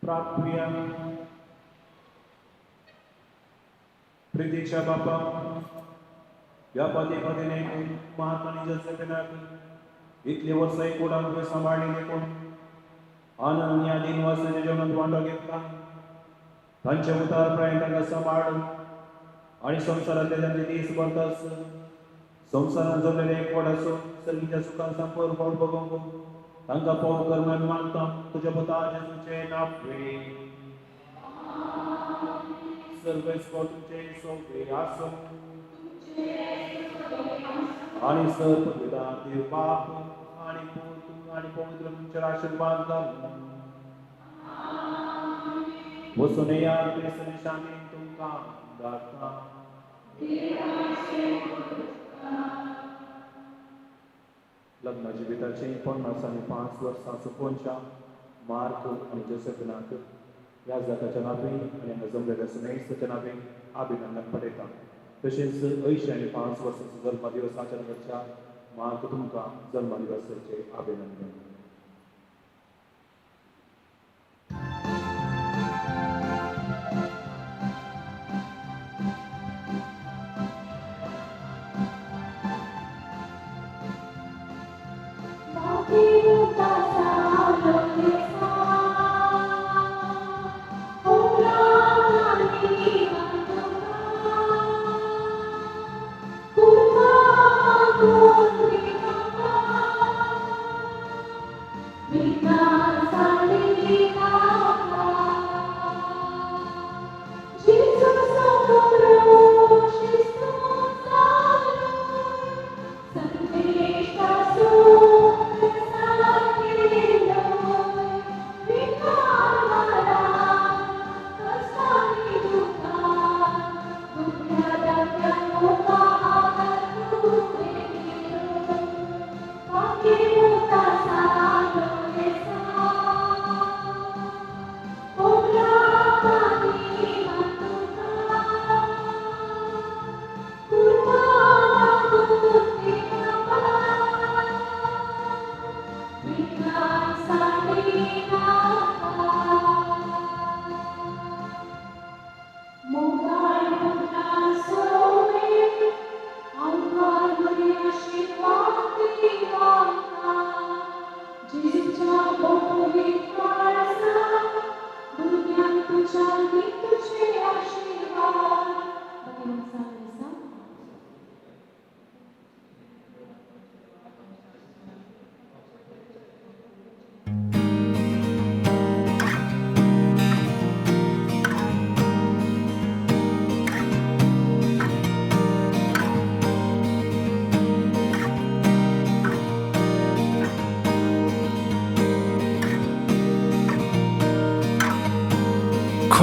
प्रार्थूया. प्रीतीच्या बापा या पदे पदेने महात्मा जसं इतले वर्ष एकूण तुझे सांभाळणे देखून आनंद या दिन वर्षाच्या जीवनात वांडो घेतला तांच्या उतारपर्यंत तांकां सांभाळ आणि संसारातले तांचे दीस भरतास संसारात जोडलेले एकवट असो सर्गीच्या सुखान संपूर्ण फळ बघूंक तांकां पाव करमन मागता तुझ्या पुता जेजूचे नावे सर्वेस्वर तुझे सोबे आसो आणि सर्व पिता देव बाप आणि पुत्र आणि पवित्र तुमच्या आशीर्वाद घालून वसुने या कृष्ण शांती तुमका दाता लग्न जिविताचे 50 आणि 5 वर्सां चुकोवनच्या मार्क आणि जोसेफिनाक ह्या जाताच्या नावे आणि हांगा जमलेल्या सुनेसाच्या नावे अभिनंदन पळयता. तशेंच 80 आणि 5 वर्सांचो जन्मदिवस आचरण करच्या मार्क तुमकां जन्मदिवसाचे अभिनंदन.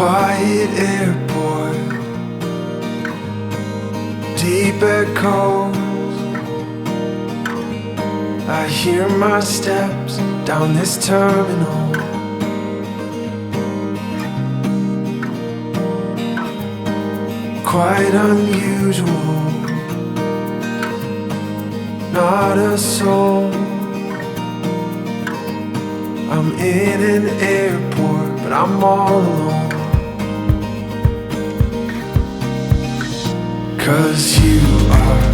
quiet airport, deep echoes. I hear my steps down this terminal. Quite unusual, not a soul. I'm in an airport, but I'm all alone. 'Cause you are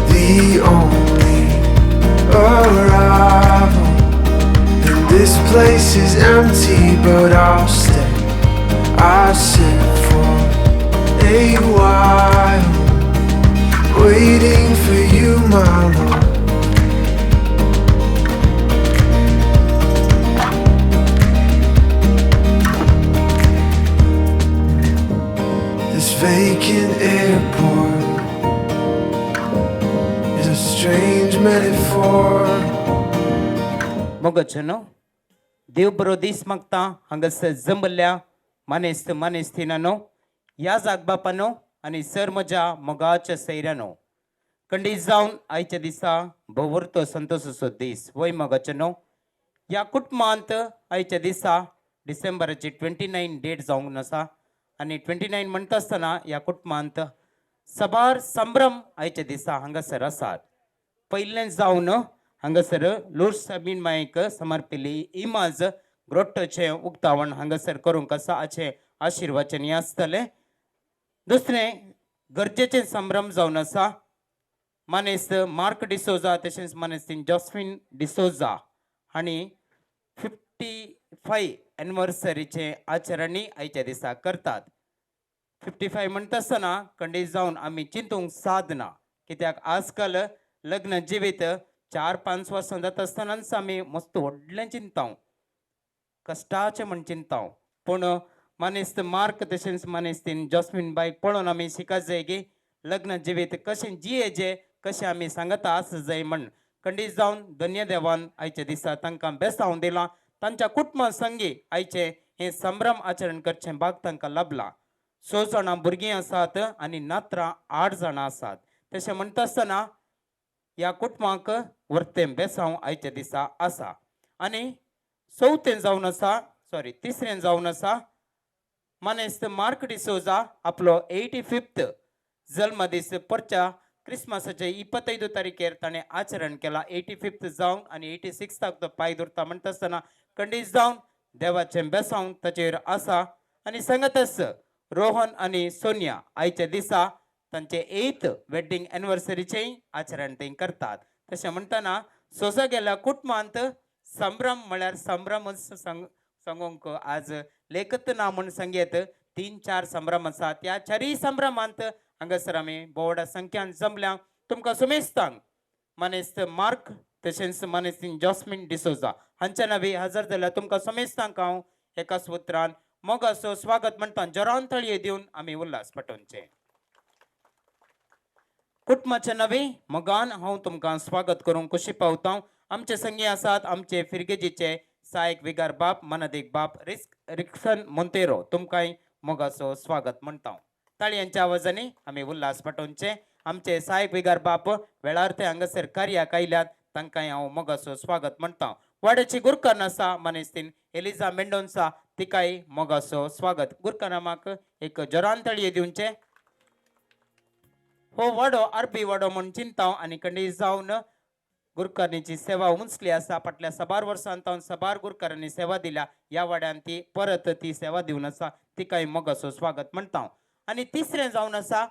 the only arrival. And this place is empty, but I'll stay. I'll sit for a while, waiting for you, my love. This vacant airport is a strange metaphor. मोगचनो देव बरो दीस मागता हांगासर जमल्या मानेस्तिनानो या जागबापानो आनी sir म्हज्या मोगाच्या सैरानो कंडी जावन आयच्या दिसा भोवरतो संतोषाचो दीस वय मोगाचनो या कुटुंबांत आयच्या दिसा डिसेंबराची 29 डेट जावंक आसा आनी 29 म्हणटा आसतना या कुटुंबांत सबार संभ्रम आयच्या दिसा हांगासर आसात. पयलें जावन हांगासर लोर्स साबीन मायक समर्पिल्ली इमाज ग्रोट्टोचें उक्तावण हांगासर करूंक आसा हाचें आशिर्वचन आसतलें. दुसरें गरजेचें संभ्रम जावन आसा. मानेस्त मार्क डिसोजा तशेंच मानेस्तीन जॉस्फिन डिसोजा हांणी 55 एनिवर्सरीचें आचरणी आयच्या दिसा करतात. 55 म्हणटा आसतना खंडीत जावन आमी चिंतूंक साधना, कित्याक आजकाल लग्न जिवीत 4-5 वर्सां जाता आसतनाच आमी मस्त व्हडलें चिंताव, कश्टाचें म्हण चिंताव. पूण मानेस्त मार्क तशेंच मानेस्तीन जॉस्मिन बायक पळोवन आमी शिकत जाय की लग्न जिवीत कशें जियेचें, कशें आमी सांगता आस जाय म्हण खंडीत जावन धन्य देवान आयच्या दिसा तांकां बेसांव दिलां. तांच्या कुटुंबा संगी आयचें हें संभ्रम आचरण करचें भाग तांकां लाभलां. 6 जाणां भुरगीं आसात आनी नात्रां 8 जाणां आसात. तशें म्हणटा आसतना ह्या कुटुंबाक व्हरतें बेसांव आयच्या दिसा आसा. आनी तिसरें जावन आसा मानेस्त मार्क डिसोजा आपलो 85th जल्मदीस परच्या क्रिस्मसाचे 25 तारीखेर ताणें आचरण केला. 85th जावंक आनी 86th तो पांय दवरता म्हणटा आसतना खंडीत जावन देवाचें बेसांव ताचेर आसा. आनी सांगतास रोहन आनी सोनिया आयच्या दिसा तांचे 8th वेडिंग एनिवर्सरीचेंय आचरण ते करतात. तशें म्हणटना सोजा गेल्या कुटुंबांत संभ्रम म्हळ्यार संभ्रमच सांगूंक आज लेखत ना म्हूण सांगेत 3-4 संभ्रम आसात. त्या 4 संभ्रमांत हांगासर आमी बोवड्या संख्यान जमल्या. तुमकां सुमेस्तांक मानेस्त मार्क तशेंच मानेस्तीन जॉस्मिन डिसोजा हांच्या नांवी हजर जाल्यार तुमकां सुमेस्तांक हांव एका सुत्रान मोगाचो स्वागत म्हणटा जोरान तळये दिवन आमी उल्हास पटोवचें. कुटुंबाच्या नांवी मोगान हांव तुमकां स्वागत करूंक खुशी पावता. आमचे संगी आसात आमचे फिरगेजीचे सहायक विगार बाप मनादेक बाप रिक्सन मोंतेरो, तुमकांय मोगाचो स्वागत म्हणटा. ताळयांच्या आवाजांनी आमी उल्हास पटोवचें. आमचे सहायक विगार बाप वेळार ते हांगासर कार्याक आयल्यात, तांकांय हांव मोगाचो स्वागत म्हणटा. वाड्याची गुरकान आसा मानेस्तीन एलिझा मेंडोन्सा, तिकाय मोगाचो स्वागत. गुरकानामाक एक जोरान तळये दिवचें. हो वाडो आरबी वाडो म्हूण चिंताव आनी खंडीत जावन गुरकारांची सेवा उंचली आसा. फाटल्या सबार वर्सांत सबार गुरकारांनी सेवा दिल्या. ह्या वाड्यान ती परत ती सेवा दिवन आसा, तिकाय मोगाचो स्वागत म्हणटा. आनी तिसरें जावन आसा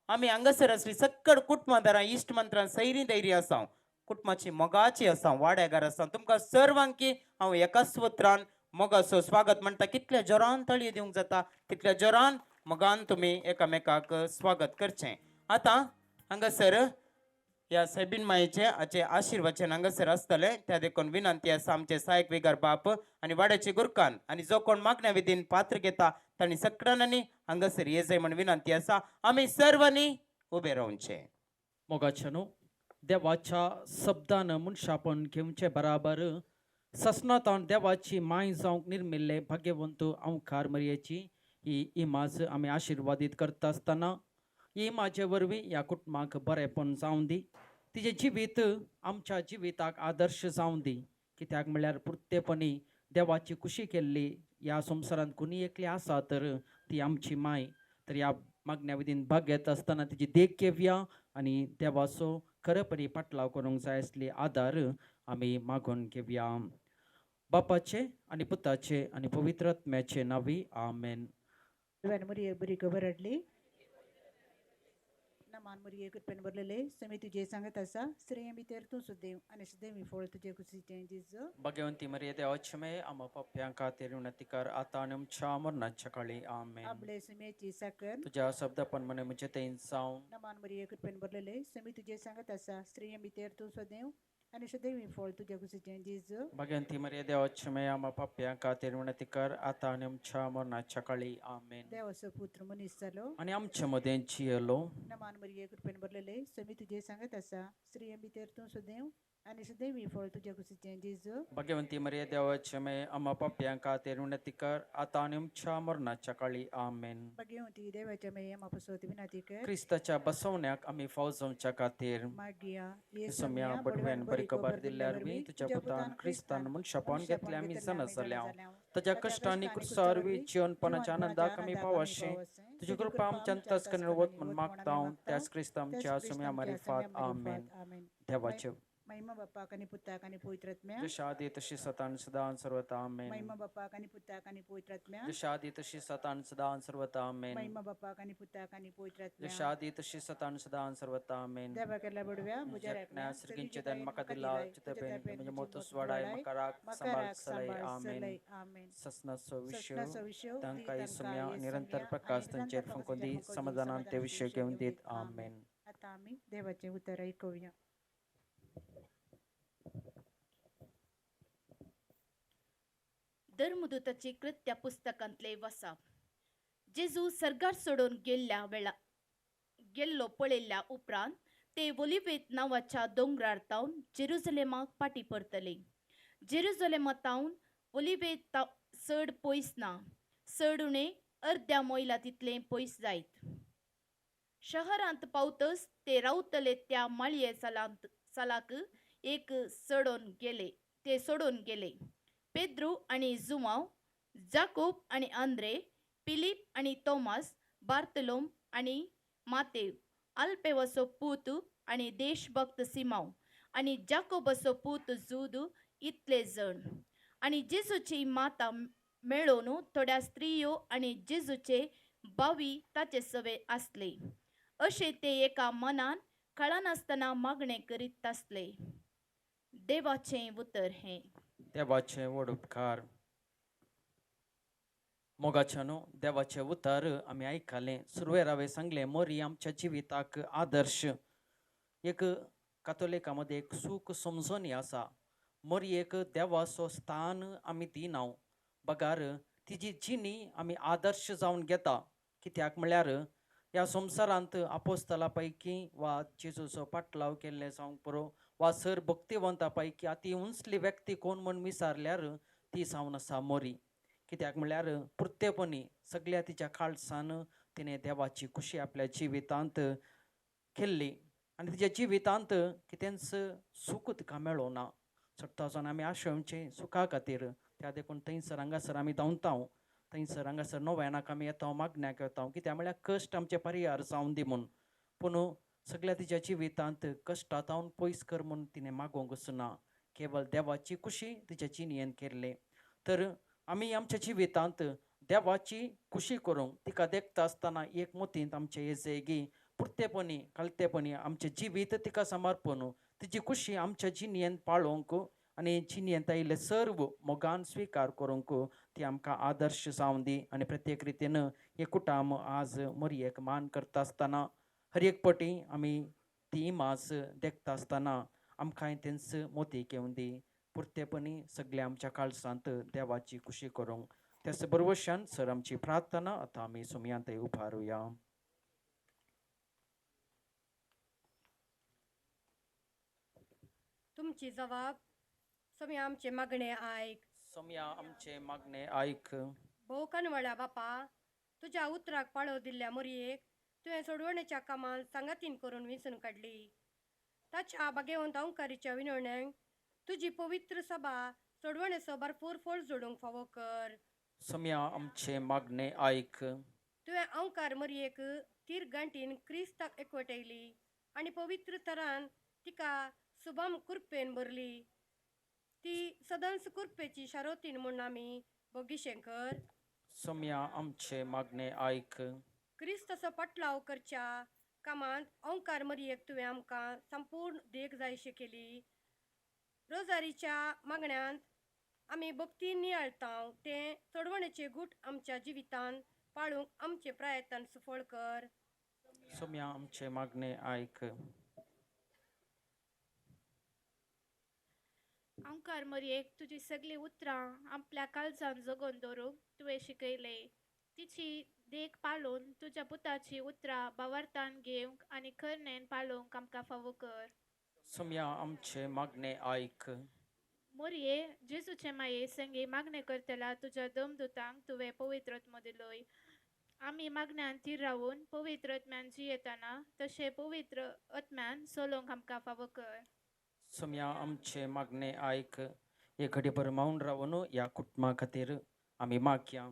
आमी हांगासर आसली सक्कड कुटुंबादारां इश्ट मंत्रां सैरी धैर्य आसा, कुटुंबाची मोगाची आसा, वाड्यागार आसा. तुमकां सर्वांकी हांव एकाच उतरान मोगाचो स्वागत म्हणटा. कितल्या जोरान तळये दिवंक जाता तितल्या जोरान मोगान तुमी एकामेकाक स्वागत करचें. आतां हांगासर ह्या सायबीन मायेचे हाचे आशिर्वचन हांगासर आसतलें. त्या देखून विनंती आसा आमचे सहायक विगार बाप आनी वाड्याची गुरकान आनी जो कोण मागण्या विधीन पात्र घेता तांणी सगळ्यांनी हांगासर ये जाय म्हण विनंती आसा. आमी सर्वांनी उबे रावचें. मोगाचनो देवाच्या शब्दान मनशापण घेवचे बराबर ससनातान देवाची माय जावंक निर्मिल्ले भाग्यवंत अंकार मरयेची ही इमाज आमी आशिर्वादीत करता आसतना ही इमाचे वरवीं ह्या कुटुंबाक बरेंपण जावं दी. तिजें जिवीत आमच्या जिविताक आदर्श जावं दी. कित्याक म्हळ्यार पुर्तेपणी देवाची खुशी केल्ली ह्या संवसारांत कोणी एकली आसा तर ती आमची माय. तर ह्या मागण्या विधीन भाग घेता आसतना तिची देख घेवया आनी देवाचो खरेपणी पाटलाव करूंक जाय आसली आदार आमी मागून घेवया. बापाचे आनी पुताचे आनी पवित्र आत्म्याचे नांवी आमेन. मरिये बरी खबर हाडली नमान मरिये कृपेन भरलेले समी तुझे सांगत आसा स्त्रियां भितर तूं सुदैव आनी सुदैवी फळ तुझे कुशीचें जेजू. भगवंती मरिये देवाचे मे आम पप्प्यां खातीर विनंती कर आतां आनी आमच्या मरणाच्या काळी आमेन. आपले समेची साकर तुझ्या शब्दपण म्हणे म्हणजे तें जावं. नमान मरिये कृपेन भरलेले समी तुझे सांगत आसा स्त्रियां भितर तूं सुदैव आनी सुदैवी फळ तुझे कुशीचें जेजू. भगवंती मरिये देवाचे मे आम पप्प्यां खातीर विनंती कर आतां आनी आमच्या मरणाच्या काळी आमेन. देवाचो पुत्र मनीस जालो आनी आमच्या मदें जियेलो. नमान मरिये कृपेन भरलेले समी तुझे सांगत आसा स्त्रियां भितर तूं सुदैव आनी सुदैवी फळ तुझे कुशीचें जेजू. भगवंती मरिये देवाचे मे आम पप्प्यां खातीर विनंती कर आतां आनी आमच्या मरणाच्या काळी आमेन. भगवंती देवाच्या मे आमा पासत विनंती कर क्रिस्ताच्या बसवण्याक आमी फावो जावच्या खातीर मागिया सम्या बडव्यान बरी खबर दिल्यार बी तुझ्या पुतान क्रिस्तान मनशापण घेतले आमी जाणा जाल्या ताच्या कश्टांनी क्रुसार बी जिवनपणाच्या आनंदाक आमी पावशे तुजी कृपा आमच्यान तस वत म्हण मागता त्याच क्रिस्त आमच्या सम्या मारिफात आमेन. देवाचे महिमा बापाक आनी पुताक आनी पवित्र आत्म्या जशा आदी तशी सतान सदां सर्वता आमेन. महिमा बापाक आनी पुताक आनी पवित्र आत्म्या जशा आदी तशी सतान सदां सर्वता आमेन. महिमा बापाक आनी पुताक आनी पवित्र आत्म्या जशा आदी तशी सतान सदां सर्वता आमेन. देवा केला बडव्या जगण्या सृगींचे दान म्हाका दिला चितपेन म्हणजे मोतूस वाडाय म्हाका राख सांबाळ सलय आमेन. ससनाचो विषय तांकां सम्या निरंतर प्रकाश तांचेर फुंकून दी समाधानान ते विशय घेवन दीत आमेन. आता आमी देवाचे उतर आयकुया. धर्मदूताची कृत्या पुस्तकांतले वसाप. जेजू सर्गार सोडून गेल्लो पळयल्या उपरांत ते ओलिवेत नांवाच्या दोंगरार तावन जेरुसलेमाक पाटी परतले. जेरुसलेमातावन ओलिवेत चड पयस ना, चड उणे अर्द्या मैला तितले पयस जायत. शहरांत पावतच ते रावतले त्या माळये सालाक एक सोडून गेले. पेद्रू आनी जुमाव, जाकोब आनी आंद्रे, फिलीप आनी तोमास, बार्तलोम आनी मातेव, आल्पेवाचो पूत आनी देशभक्त सिमाव आनी जाकोबाचो पूत जूद इतले जण. आनी जेजूची माता मेळोन थोड्या स्त्रियो आनी जेजूचे बावी ताचे सवे आसले. अशे ते एका मनान कळनासतना मागणे करीत आसले. देवाचें उतर हें. देवाचे व्हड उपकार. मोगाच्यानो देवाचे उतर आमी आयकले. सुरवेर हांवें सांगले मोरी आमच्या जिविताक आदर्श. एक कातोलिका मध्ये एक सूख समजोनी आसा. मोरी एक देवाचो स्थान आमी दिनाव बगार तिजी जिणी आमी आदर्श जावन घेता. कित्याक म्हळ्यार ह्या संवसारांत आपोस्तला पैकी वा जेजूचो पाटलाव केल्ले जावंक पुरो वा सर भक्तिवंता पैकी अति उंचली व्यक्ती कोण म्हण विचारल्यार ती जावन आसा मोरी. कित्याक म्हळ्यार पुर्तेपणी सगळ्या तिच्या खालसान तिणें देवाची खुशी आपल्या जिवितांत केल्ली आनी तिच्या जिवितांत कितेंच सूख तिका मेळो ना. सट्टा जावन आमी आशेवचे सुखा खातीर त्या देखून थंयसर हांगासर आमी धांवता. थंयसर हांगासर नोवेनाक आमी येता, मागण्याक येता. कित्याक म्हळ्यार कश्ट आमचे परिहार जावन दी म्हूण. पूण सगळ्या तिच्या जिवितांत कश्टांतावन पयस कर म्हूण तिणें मागोंक वचना. केवळ देवाची खुशी तिच्या जिणयेन केल्ले. तर आमी आमच्या जिवितांत देवाची खुशी करूंक तिका देखता आसतना एक मोतींत आमचे येजेगी पुर्तेपणी कालतेपणी आमचें जिवीत तिका समर्पण तिची खुशी आमच्या जिणयेन पाळोवंक आनी जिणयेंत आयिल्ले सर्व मोगान स्विकार करूंक ती आमकां आदर्श जावन दी. आनी प्रत्येक रितीन हे कुटाम आज मोरयेक मान करता आसतना हर एक पटी आमी ती इमाज देखता आसतना आमकां तेंच मोती घेवन दी. पुर्तेपणी सगळ्या आमच्या काळजांत देवाची खुशी करूंक त्याच बरोबरच्यान सर आमची प्रार्थना आतां आमी सुमयांत उबारुया. तुमची जबाब सोम्या आमचे मागणे आयक. सोम्या आमचे मागणे आयक. भोव कनवळ्या बापा तुज्या उतराक पाळो दिल्ल्या मोरयेक तुवें सोडवणेच्या कामांत सांगातीन करून वेंचून काडली. ताच्या भाग्यवंत अंकारीच्या विनवण्यांक तुजी पवित्र सभा सोडवणेचो भरपूर फळ जोडूंक फावो कर. सम्या आमचे मागणे ऐक. तुवें अंकार मोरयेक तीर गांठीन क्रिस्ताक एकवटयली आनी पवित्र तरान तिका शुभम कुरपेन भरली. ती सदंस कुरपेची शारोतीन म्हूण आमी बोगिशें कर. सम्या आमचे मागणे ऐक. क्रिस्ताचो पटलाव करच्या कामांत अंकार मोरयेक तुवें आमकां संपूर्ण देख जायशी केली. रोजारीच्या मागण्यांत आमी भक्तीन नियाळटाव तें सोडवणेचे गूट आमच्या जिवितांत पाळूंक आमचे प्रयत्न सफळ कर. सम्या आमचे मागणे ऐक. अंकार मोरयेक तुजी सगळी उतरां आपल्या काळजांत जगोवन दवरूंक तुवें शिकयले. तिची देख पाळून तुज्या पुताची उतरां भावार्थान घेवंक आनी खरनेन पाळूंक आमकां फावो कर. सम्या आमचे मागणे ऐक. मोरये जेजूचे माये संगी मागणे करतला तुज्या दमदुतांक तुवें पवित्र आत्मो दिलोय. आमी मागण्यांत तीर रावून पवित्र आत्म्यान जियेतना तशें पवित्र आत्म्यान चलोवंक आमकां फावो कर. सम्या आमचे मागणे ऐक. एक घडीभर मौन रावून या कुटुंबा खातीर आमी मागया.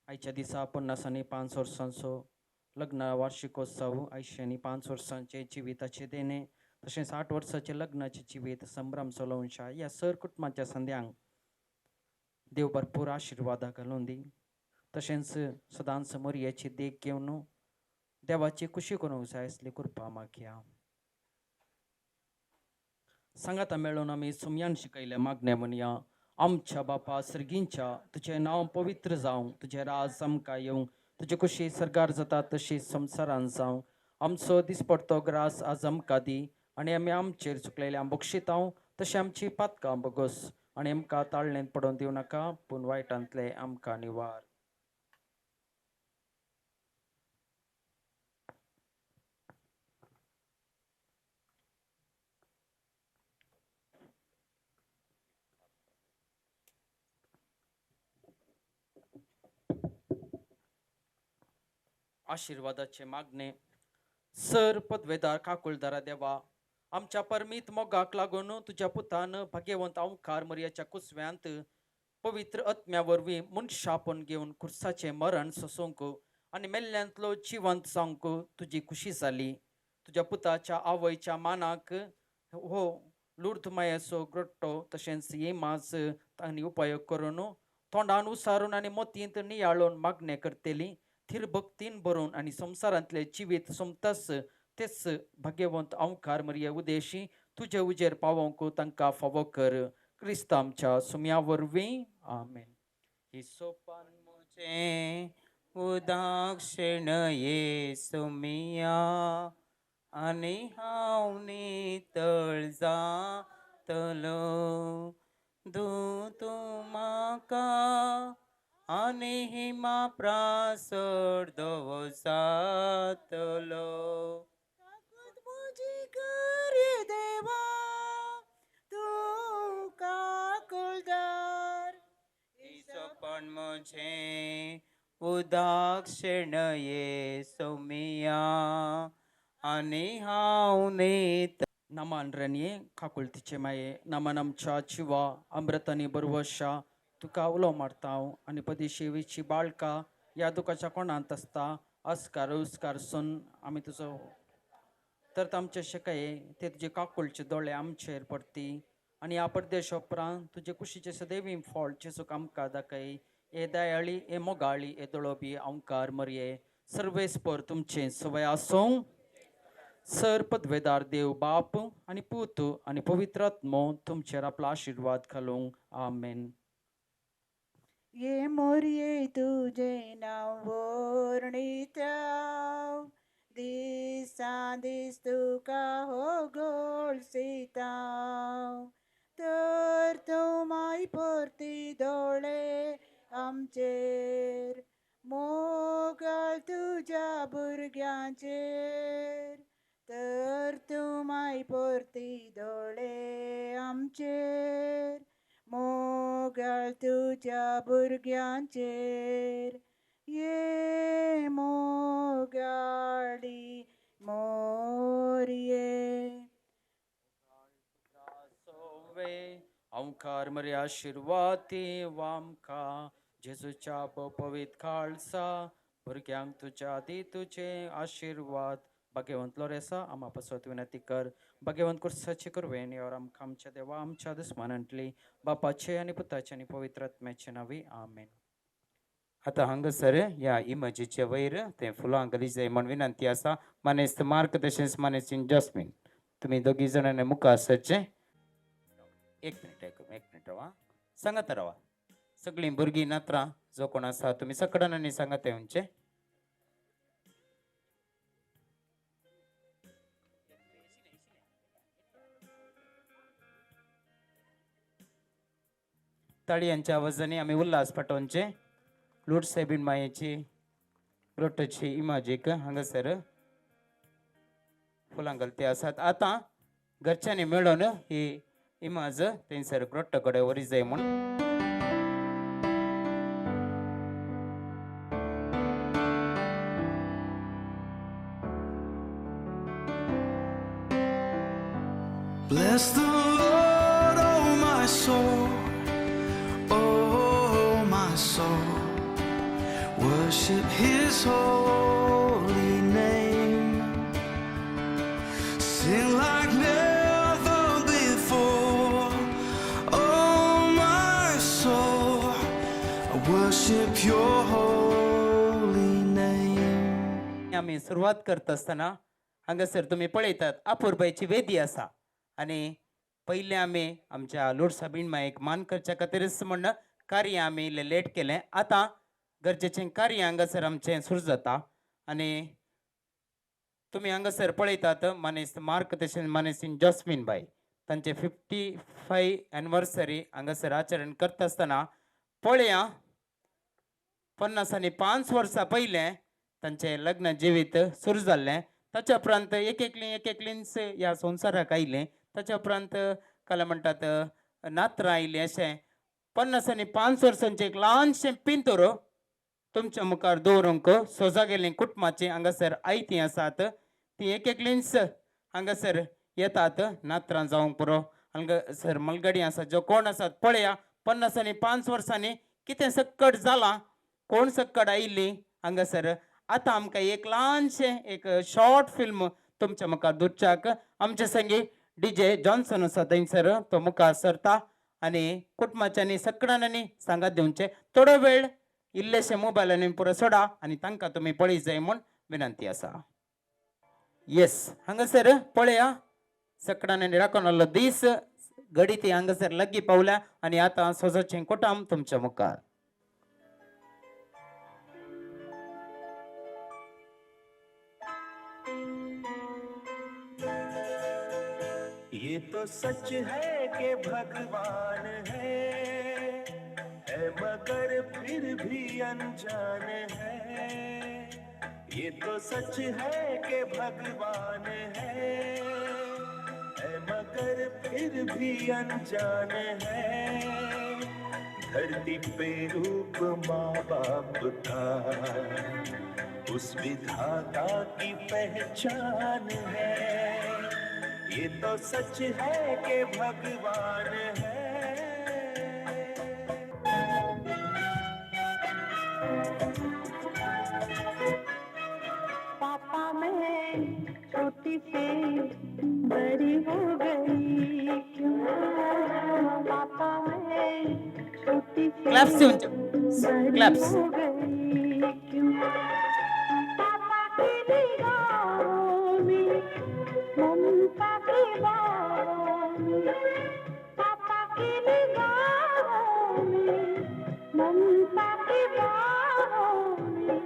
आयच्या दिसा 50 आनी 5 वर्सांचो लग्न वार्षिकोत्सव 80 आनी 5 वर्सांचे जिविताचे देणे तशेंच 8 वर्साचे लग्नाचे जिवीत संभ्रम चलोवच्या ह्या सर कुटुंबाच्या संद्यांक देव भरपूर आशिर्वादा घालून दी. तशेंच सदांच मोरयेची देख घेवन देवाची खुशी करूंक जाय असली कृपा मागया. सांगाता मेळून आमी सम्यान शिकयल्या मागण्या म्हणया. आमच्या बापा सर्गींच्या तुझें नांव पवित्र जावं. तुझें राज आमकां येवं. तुजी खुशी सरकार जाता तशी संवसारान जावं. आमचो दिसपडटो ग्रास आज आमकां दी आनी आमी आमचेर चुकलेल्या बक्षितांव तशें आमची पातकां बगस आनी आमकां ताळणेंत पडोवन दिवं नाका पूण वायटांतले आमकां निवार. आशिर्वादाचे मागणे. सर पदवेदार काकुळदारा देवा, आमच्या परमीत मोगाक लागून तुझ्या पुतान भाग्यवंत ओंकार मोरयाच्या कुसव्यांत पवित्र आत्म्या वरवीं मनशापण घेवन खुर्साचें मरण सोसूंक आनी मेल्ल्यांतलो जिवंत जावंक तुजी खुशी जाली. तुज्या पुताच्या आवयच्या मानाक हो लुर्दमायाचो ग्रोट्टो तशेंच येमाज तांणी उपयोग करून तोंडान उसारून आनी मोतींत नियाळून मागणे करतेली. थीर भक्तीन भरून आनी संवसारांतले जिवीत सोमतस तेच भाग्यवंत ओंकार मोरये उदेशी तुजे उजेर पावोवंक तांकां फावो कर. क्रिस्त आमच्या सुम्या वरवीं आमेन. ही सोपान मुझे उदाक्षिण ये सुमिया आनी हांव नितळ जातलो. दूत म्हाका आनी हिमा प्रासड धवो जातलो. मुजी कार्य देवा तू काकुळदार. पण मुझे उदाक्षिण ये सोमिया आनी हांव नीत. नमान रनिये काकुळतीचे माये नमन आमच्या जिवा अमृतानी बरवशा तुका उलो मारताव आनी पदिशेवीची बाळका या दुखाच्या कोणांत आसता अस्कार उस्कार सुन आमी तुजो तर आमचे शिकाये ते तुजे काकुळचे दोळे आमचेर पडती आनी ह्या परदेश उपरांत तुजे कुशीचे सदैवी फळ जेसूक आमकां दाखय. ए दयाळी ए मोगाळी ए दोळोबी ओंकार मोरये सर्वेस्पर तुमचे सवय आसूं. सर पदवेदार देव बाप आनी पूत आनी पवित्र आत्मो तुमचेर आपलो आशिर्वाद घालूंक आमेन. ये मोरये तुझे नाव वर्णिताव दिसा दिस तुका हो घोळसिताव. तर तूं माय परती दोळे आमचेर मोगाळ तुज्या भुरग्यांचेर. तर तूं माय परती दोळे आमचेर मोगाळ मोग्याळ तुझ्या भुरग्यांचेर ये मोग्याळी मोरये ओंकार मरे आशीर्वादी वामका जेजूच्या पवित खालसा भुरग्यांक तुझ्या दी तुझे आशीर्वाद भाग्यवंत लोरेसा आम्हा पासत विनंती कर भाग्यवंत कुर्साची करवेन यावर आमकां आमच्या देवा आमच्या दुस्मानांतली बापाचे आणि पुताचे आणि पवित्र आत्म्याचे नावी आमेन. आता हांगसर या इमेजीचे वयर ते फुलां घाली जाय म्हण विनंती आसा. मानेस्त मार्क तशेंच मानेस्तीन जस्मीन तुम्ही दोगी जाणांनी मुखार सरचे. एक मिनिट रावा सांगात रावा सगळीं भुरगीं नात्रां जो कोण आसा तुमी सकडांनी सांगात येवचे. ताळयांच्या आवाजाने आम्ही उल्हास पाठोवचे. लूट साहेबीन मायेची ग्रोटाची इमाजीक हांगासर फुलां घालते आसात. आता घरच्यांनी मेळून ही इमाज थंयसर ग्रोट्टा कडेन व्हरी जाय म्हूण Bless the Lord, oh my soul, oh my soul. Worship His holy name. Sing like never before, oh my soul. I worship Your holy name. आम्ही सुरुवात करत असताना हांगासर तुम्ही पळयतात अपूर्बायची वेदी आसा आणि पहिले आम्ही आमच्या लॉर्ड साबीण मायेक मान करच्या खातीरच म्हणून कार्य आम्ही इल्लें लेट केलें. आता गरजेचें कार्य हांगासर आमचें सुरू जाता आणि तुम्ही हांगासर पळयतात मानेस्त मार्क तशेंच मानेस्तीन जस्मीन बाई तांचे 55 एनिवर्सरी हांगासर आचरण करता आसतना पळया 55 वर्सां पयलें तांचें लग्न जिवीत सुरू जाल्लें. ताच्या उपरांत एक एकलींच ह्या संवसाराक आयलें. ताच्या उपरांत काल म्हणटात नात्रां आयलीं. अशें 55 वर्सांचें एक ल्हानशें पिंतूर तुमच्या मुखार दवरूंक सोजा गेलीं कुटुंबाचीं हांगासर आयतीं आसात. ती एकलींच हांगासर येतात नात्रां जावंक पुरो. हांगासर मलगडी आसा जो कोण आसात पळया 55 वर्सांनी कितें सक्कट जालां कोण सक्कट आयिल्ली हांगासर. आता आमकां एक ल्हानशें एक शॉर्ट फिल्म तुमच्या मुखार दुच्याक आमचे संगी DJ जॉन्सन आसा थंयसर तो मुखार सरता आनी कुटुंबाच्यांनी सगळ्यांनी सांगात दिवचे. थोडो वेळ इल्लेशे मोबायलांनी पुरो सोडा आनी तांकां तुमी पळय जाय म्हूण विनंती आसा. येस हांगासर पळया सगळ्यांनी राखून आसलो दीस घडी ती हांगासर लागीं पावल्या आनी आतां सोजोचें कुटुंब तुमच्या मुखार. ये तो सच है कि भगवान है मगर फिर भी अनजान है. ये तो सच है कि भगवान है मगर फिर भी अनजान है. धरती पे रूप माँ बाप का उस विधाता की पहचान है. ये तो सच है कि भगवान है. पापा मैं छोटी सी बड़ी हो गई क्यों. पापा मैं छोटी सी बड़ी हो गई क्यों. पापा की निगाहों में ममता की बाहों में. पापा की निगाहों में ममता की बाहों में.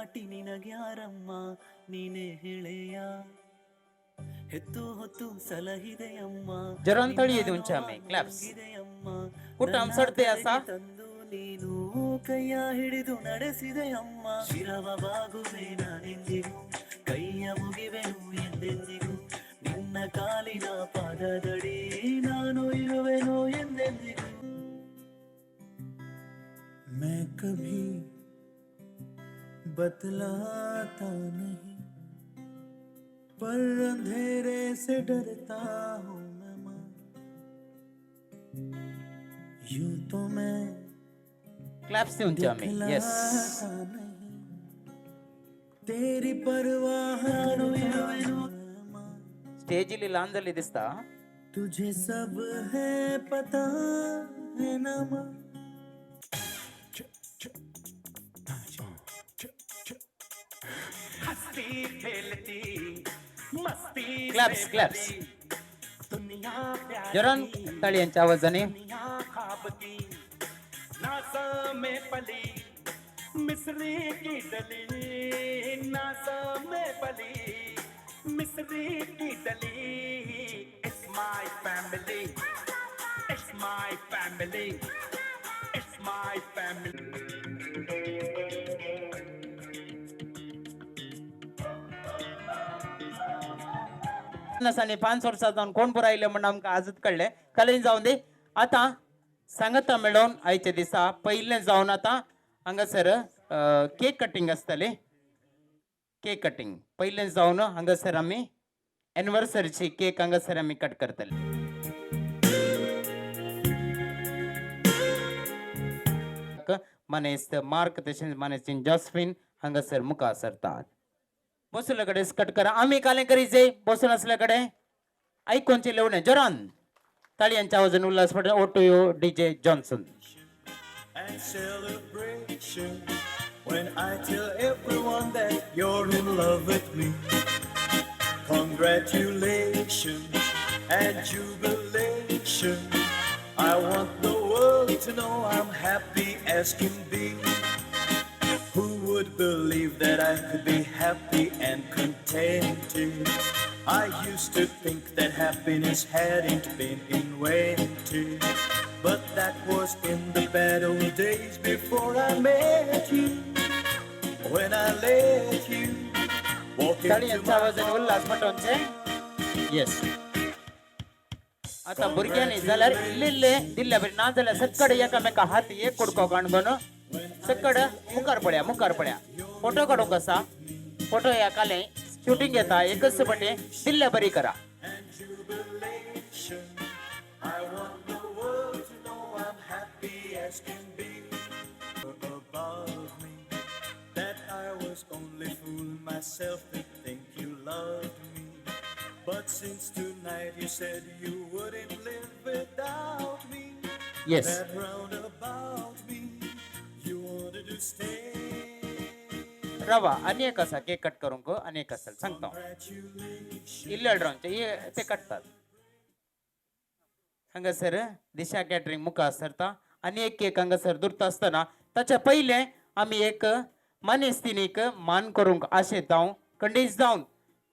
ದಾಟಿ ನಿನಗ್ಯಾರಮ್ಮ ನೀನೇ ಹೇಳೆಯ ಹೆತ್ತು ಹೊತ್ತು ಸಲಹಿದೆಯಮ್ಮ जरान तळी येते उंचा में क्लॅप्स कुठं सडते असा ತಂದು ನೀನು ಕೈಯ ಹಿಡಿದು ನಡೆಸಿದೆಯಮ್ಮ ಶಿರವ ಬಾಗುವೆ ನಾನೆಂದಿಗೂ ಕೈಯ ಮುಗಿವೆನು ಎಂದೆಂದಿಗೂ ನಿನ್ನ ಕಾಲಿನ ಪಾದದಡಿ ನಾನು ಇರುವೆನು ಎಂದೆಂದಿಗೂ मैं कभी बतलाता नहीं पर अंधेरे से डरता हूँ मैं माँ यूं तो मैं क्लॅप्स से उंचा में यस दिखलाता नहीं तेरी परवाह स्टेज लांजली दिसता तुझे सब है पता है ना माँ हंसती खेलती मस्ती क्लॅप्स क्लॅप्स दुनिया प्यारी जरान तळी यांच्या आवाजाने दुनिया खाब की नाज में पली मिस्री की डली नाज में पली मिस्री की डली it's my family it's my family it's my family नसाने 5 वर्षात जाऊन कोण पुरायले म्हणून आमका आजच कळले कलेन जाऊन दे आता सांगता मिळून आयच्या दिसा पहिले जाऊन आता हांगासर केक कटिंग असतले केक कटिंग पहिले जाऊन हांगासर आम्ही एनिवर्सरीची केक हांगासर आम्ही कट करतले मनेस मार्क तशेंच मनेस जॉस्फिन हांगासर मुखार सरतात बसल्याकडे कट करा आम्ही काले करीचे बसून असल्याकडे ऐकूनचे लेवणे जरान ताळ्यांच्या आवाजाने उल्हास पटेल ओटोयो DJ Johnson and celebration when I tell everyone that you're in love with me. Congratulations and jubilation. I want the world to know I'm happy as can be. Who would believe that I could be happy and contented? I used to think that happiness hadn't been invented, but that was in the bad old days before I met you. When I let you walk into ताळ्यांच्या आवाजाने Ulhas पटोनचे yes आता भुरग्यांनी जाल्यार इल्ले दिल्ल्या बरी ना जाल्यार सकड एकामेका हात एक कुडको काणगोन सकड मुखार पड्या फोटो काडूंक आसा फोटो या काले शूटिंग येता एकच बटे दिल्ल्या बरी करा jubilation. I want the world to know I'm happy as can be. Above me, that I was only fooling myself to think you loved me. But since tonight you said you wouldn't live without me. Yes. That round about me, you wanted to stay. रवा अनेक असा cake cut करूंक अनेक असेल सांगतो इल्ले ड्रॉनचे ते कटतात हांगासर दिशा कॅटरिंग मुखार सरता आणि एक केक हांगासर दुरता असताना ताच्या पहिले आम्ही एक मानेस्तिनीक मान करूंक आशेत जावं कंडीस जावन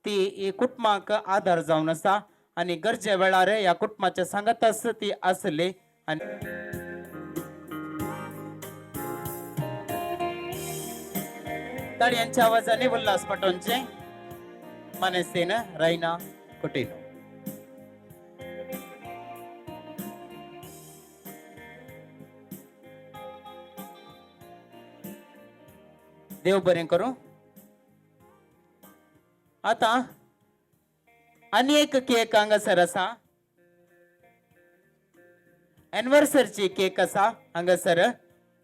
ती कुटुंबाक आधार जावन आसा आणि गरजे वेळार या कुटुंबाच्या सांगतास ती आसली आणि ताळ्यांच्या आवाजाने उल्हास पटोनचे मानेस्तीन रायना कुटीनो देव बरें करूं आता आनी एक केक हांगासर आसा एनिवर्सरीची केक आसा हांगासर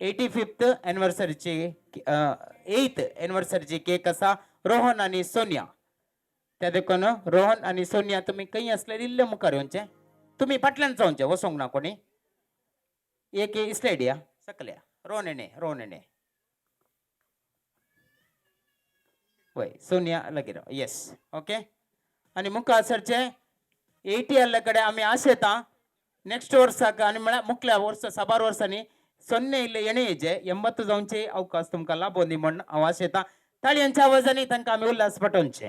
85th एनिवर्सरीची 8th एनिवर्सरीची केक आसा रोहन आणि सोनिया त्या देखून रोहन आणि सोनिया तुम्ही काही असले इल्ले मुखार येवचे तुम्ही फाटल्यान जावचे वसोंक ना कोणी एक स्लाइड या सकल्या रोहनेने वय सोनिया लगे येस ओके आणि मुखार सरचे 80 अल्लकडे आम्ही आशेता नेक्स्ट वर्साक आणि म्हळ्यार मुखल्या वर्स साबार वर्सांनी 0 इल्ले येणे जे 80 जावचे अवकाश तुमकां लाभोंदी म्हण हांव आशेता ताळयांच्या आवाजाने तांकां आमी उल्हास पटोवचे.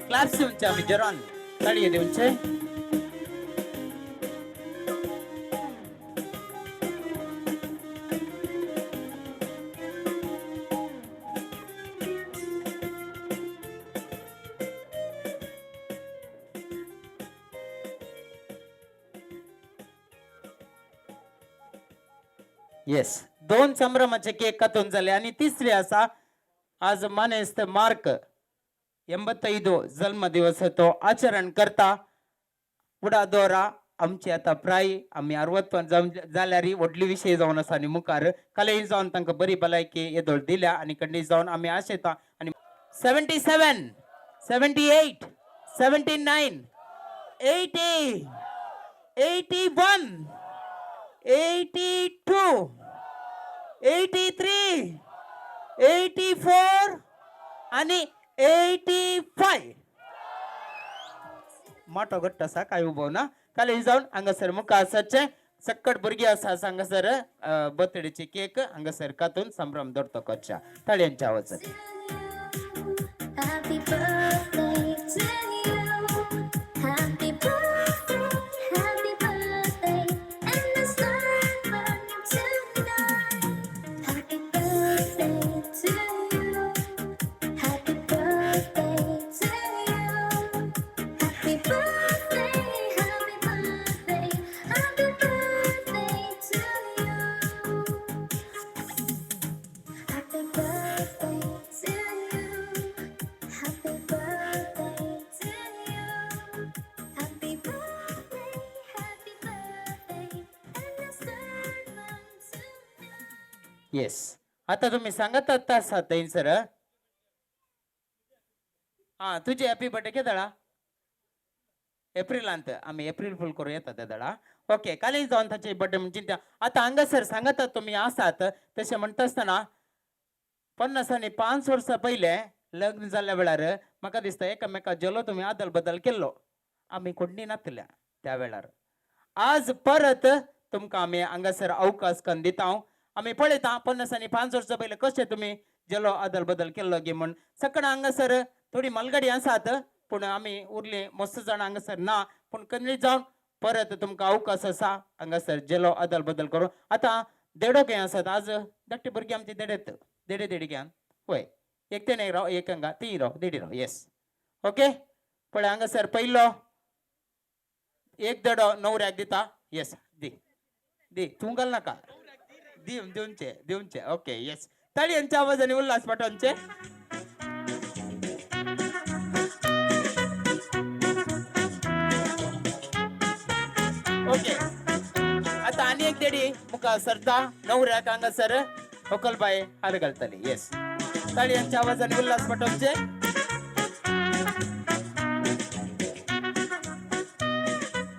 क्लाप्स दिवचे आमी जोरान ताळये दिवचे. येस, 2 संभ्रमाचे केक कातून झाले आणि तिसरी असा आज मानेस्त मार्क 85 जन्म दिवस तो आचरण करता पुढा दोरा आमची आता प्राय आम्ही 60 जाल्यार व्हडली विषय जावन आसा आणि मुखार कलेन जावन तांकां बरी भलायकी येदोळ दिल्या आणि कंडी जावन आम्ही आशेता आणि 77 78 79 80 81 82 83 84 आणि 85 मोठो घट्ट आसा काय उबो ना काले जावन हांगासर मुखासरचे सक्कट भुरगीं आसा हांगासर बर्थडेची केक हांगासर कातून संभ्रम दवरतो कच्च्या ताळयांच्या आवाजात. येस, आता तुम्ही सांगत आहात सर. हा तुझे हॅपी बर्थडे केदळा एप्रिलांत आम्ही एप्रिल फुल करू येतात तेदळा. ओके, काली जावन ताचे बर्थडे म्हणजे चिंता आता हांगासर सांगतात तुम्ही आसात तशें म्हणटा आसतना 50 आनी 5 वर्सां पयले लग्न जाल्ल्या वेळार म्हाका दिसता एकामेका जेलो तुम्ही आदल बदल केल्लो आमी कोणी नातल्या त्या वेळार. आज परत तुमकां आमी हांगासर अवकाश करून दिता. आमी पळयता 50 आनी 5 वर्सां पयले कशें तुमी जेलो आदल बदल केल्लो गे म्हण. सकण हांगासर थोडी मालगाडी आसात पूण आमी उरली मस्त जाण हांगासर ना पूण कमी जावन परत तुमकां अवकाश आसा हांगासर जेलो आदल बदल करूं. आतां देडो खंय आसात आज धाकटी भुरगीं आमची देडेत देडे घ्यान होय एक ते नाही राव एक हांगा ती राव देडी राव. येस ओके पळय हांगासर पयलो एक देडो न्हवऱ्याक दिता. येस दी दी तूं घाल नाका दिवचे ओके. येस ताळयांच्या आवाजाने उल्हास पाठवचे. ओके आता आनी एक देडी मुखार सरता न्हवऱ्याक हांगासर व्हंकलबाय हार घालतली. येस ताळयांच्या आवाजाने उल्हास पाठवचे.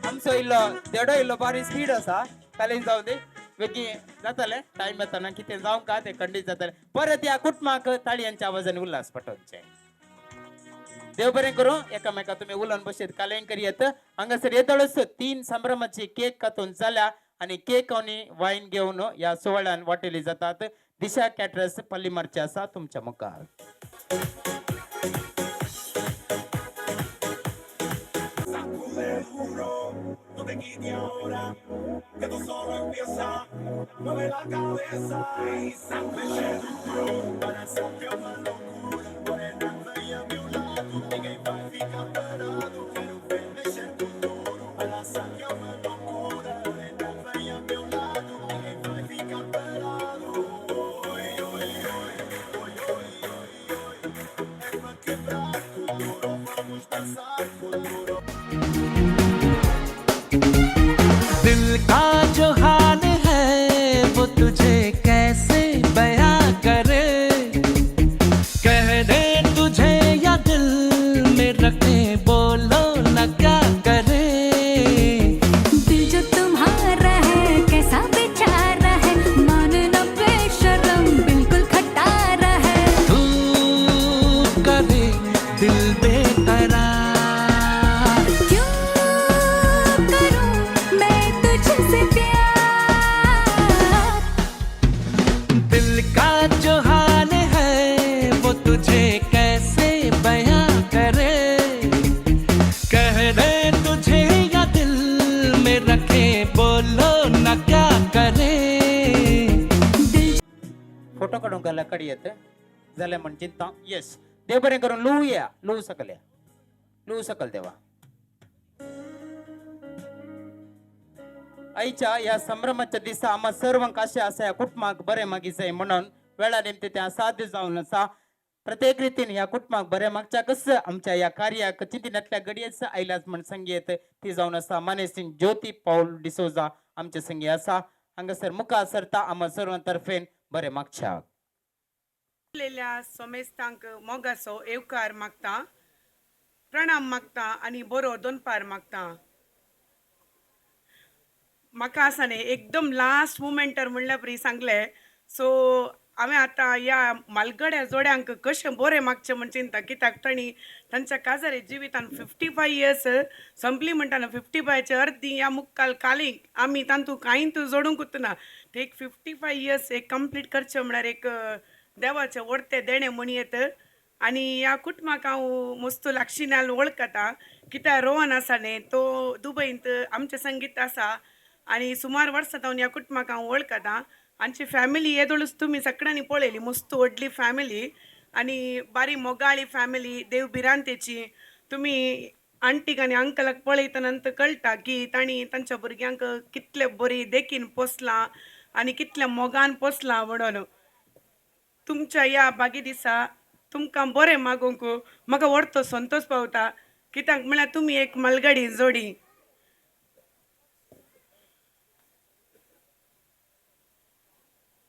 आमचो इल्लो देडो इल्लो बारी स्पीड आसा कालेन जाऊ दे वेगी जातले टाइम येताना कितें जावं का ते खंडीत जातले. परत या कुटुंबाक ताळयांच्या आवाजाने उल्हास पाठवचे. देव बरें करूं. एकामेका तुम्ही उलोवन बसयत कालें करियत. हांगासर येतळच 3 संभ्रमाची केक कातून जाल्या आणि केक आनी वायन घेवन या सुवाळ्यान वाटेली जातात. दिशा कॅटरर्स पल्लीमारचे आसा तुमच्या मुखार. No te quite ahora, que tú solo empieza. Mueve la cabeza y sándwich duro. Para hacerte una locura, morenando y a mi lado. Ninguém vai ficar parado, quero ver mexer com duro. Para hacerte una locura, morenando y a mi lado. Ninguém vai ficar parado. Oi, oi, oi, oi, oi, oi, oi. É pra quebrar com duro, vamos dançar com duro. दिल का जो हाल है वो तुझे कैसे बयां करे. कह दे तुझे या दिल में रखे बोलो न क्या करे. गला कडियत जाल्या म्हण चिंता येस देव बरें करून लुया लू सकल देवा आईच्या या संभ्रमाच्या दिसा आम्हा सर्वांक आशा आसा या कुटुंबाक बरें मागीचंय म्हणून वेळा निमते त्या साध्य जावन आसा प्रत्येक रितीन या कुटुंबाक बरें मागच्या कसं आमच्या या कार्याक चिंतनातल्या घडयेच आयलाच म्हण संगीत ती जावन आसा मानेसीन ज्योती पाऊल डिसोजा आमचे संगी आसा हांगासर मुखार सरता आम्हा सर्वांतर्फेन बरें मागच्या सोमेस्तांक मोगासो येवकार मागता प्रणाम मागता आनी बरो दोनपार मागता म्हाका आसा न्ही एकदम लास्ट मुमेंटार म्हणल्या परी सांगले सो हांवें आतां ह्या मालगड्या जोड्यांक कशें बरें मागचें म्हण चिंता कित्याक तांच्या काजारी जिवितान 55 इयर्स संपली म्हणटाना 55चे अर्दी ह्या मुक्काल कालीक आमी तांतू कांयत जोडूंकूच ना ते एक 55 इयर्स एक कंप्लीट करचे म्हळ्यार एक देवाचे व्हडते देणे म्हणयेत आनी ह्या कुटुंबाक हांव मस्तू लागशिनाल वळखता कित्याक रोहन आसा न्ही तो दुबयंत आमचे संगीत आसा आनी सुमार वर्सां जावन ह्या कुटुंबाक हांव वळखता आमची फॅमिली येदोळूच तुमी सगळ्यांनी पळयली मस्त व्हडली फॅमिली आनी बारी मोगाळी फॅमिली देव भिरांतेची तुमी आंटीक आनी अंकलाक पळयतना कळटा की तांणी तांच्या भुरग्यांक कितले बरी देखीन पोसलां आनी कितल्या मोगान पोसलां म्हणून तुमच्या ह्या बागी दिसा तुमकां बरें मागूंक म्हाका व्हडतो संतोश पावता कित्याक म्हळ्यार तुमी एक मालगाडी जोडी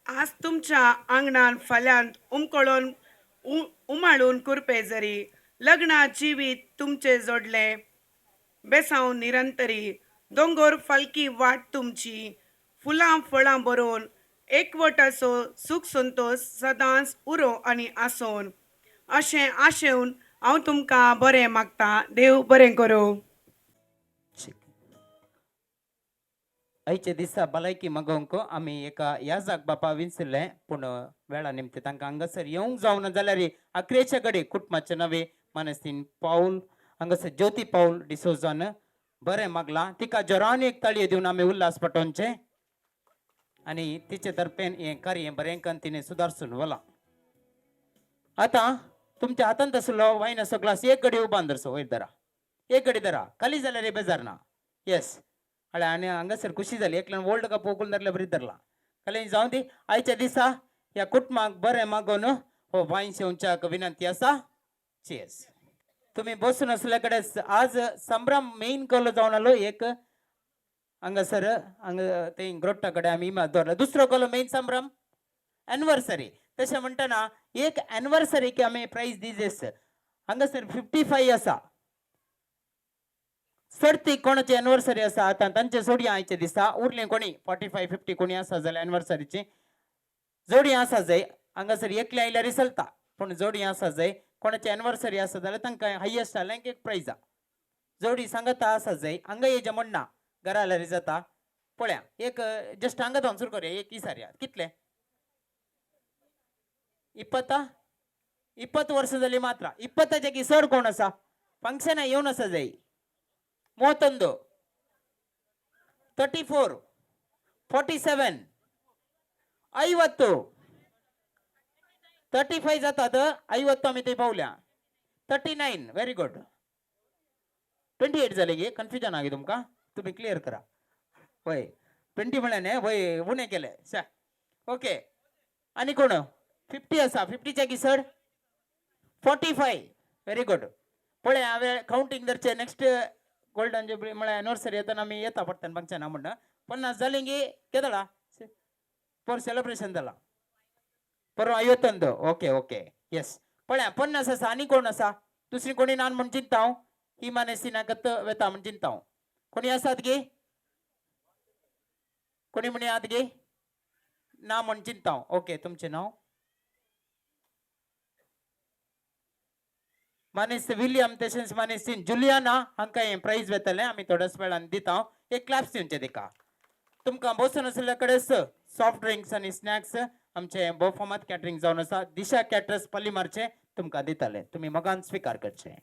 आज तुमच्या आंगणान फाल्यां उमकळून उमाळून कुरपे जरी लग्ना जिवीत तुमचे जोडले बेसांव निरंतरी दोंगोर फालकी वाट तुमची फुलां फळां बरोवन एकवट असो सुख संतोष सदांच उरो आनी आसोन अशें आशेवन हांव तुमकां बरें मागता देव बरें करूं आयचे दिसा भलायकी मागोवंक आमी एका ह्या जाग बापा विंचले पूण वेळा निमते तांकां हांगासर येवंक जावना जाल्यार अकरेच्या घडी कुटुंबाचे नवे मानसीन पाऊल हांगासर ज्योती पाऊल डिसोजान बरें मागलां तिका जोरान एक ताळयो दिवन आमी उल्हास पटोवचे आनी तिचे तर्फेन हें कार्य बरें करून तिणें सुदारसून व्हरलां आतां तुमच्या हातांत आसलो वायन असो ग्लास एक घडी उबान धरसो वयर धरा एक घडी धरा खाली जाल्यार बेजार ना येस हळ्या आनी हांगासर खुशी जाली एकल्यान वर्ल्ड कप ओकून धरल्या बरी धरला खाली जावं दी आयच्या दिसा ह्या कुटुंबाक बरें मागोवन हो वायन शेवच्याक विनंती आसा चेस तुम्ही बसून असल्या कडेन आज संभ्रम मेन कलो जावन आलो एक हांगासर हांगा ते ग्रोट्टा कडेन आमी दवरला दुसरो कलो मेन संभ्रम एनिवर्सरी तशें म्हणटना एक एनिवर्सरीक आमी प्राइज दिजेस हांगासर 55 आसा सर्ती कोणाची एनिवर्सरी आसा आतां तांचे जोडी आयचे दिसा उरले कोणी 45 50 कोणी आसा जाल्यार एनिवर्सरीची जोडी आसा जाय हांगासर एकले आयल्यार चलता पूण जोडी आसा जाय कोणाची एनिवर्सरी आसा जाल्यार तांकां हायेस्ट जाल्यांक एक प्राइजा जोडी सांगता आसा जाय हांगा येजे म्हणना घरा आल्यार जाता पळया एक जस्ट हांगा धांवसूर करूया एक इसार्या कितले 20 वर्सां जाली मात्र 20 जागी सर कोण आसा फंक्शना येवन आसा जाय 31 34 47 50 35 जातात 50 आमी थंय पावल्या 39 व्हेरी गुड 28 जाले गे कन्फ्युजन आगे तुमकां तुम्ही क्लियर करा वय 20 म्हळ्यार न्ही वय उणें केले सा ओके आनी कोण 50 आसा 50 जागी सर 45 व्हेरी गुड पळय हांवें काउंटींग धरचे नेक्स्ट गोल्डन जुबली म्हळ्यार एनिवर्सरी येताना आमी येता पडटलें फंक्शन ना म्हणना 50 जालें गे केदळा पर सेलिब्रेशन जाला परवा 51 ओके ओके येस पळया 50 आसा आनी कोण आसा दुसरी कोणी नान म्हण चिंता हांव ही मानेसी नागत वेता म्हण चिंता हांव कोणी आसात गे कोणी म्हणे आत गे ना म्हण चिंता हांव ओके तुमचें नांव मानेस विलियम तशेंच मानेसीन जुलियाना हांकां हें प्राइज वेतलें आमी थोड्याच वेळान दिता एक क्लॅप्स दिवचे तेका तुमकां बसून आसल्या कडेन सॉफ्ट ड्रिंक्स आनी स्नॅक्स आमचे बोफामात कॅटरिंग जावन आसा दिशा कॅटरर्स पल्लीमारचे तुमकां दिताले तुमी मोगान स्विकार करचे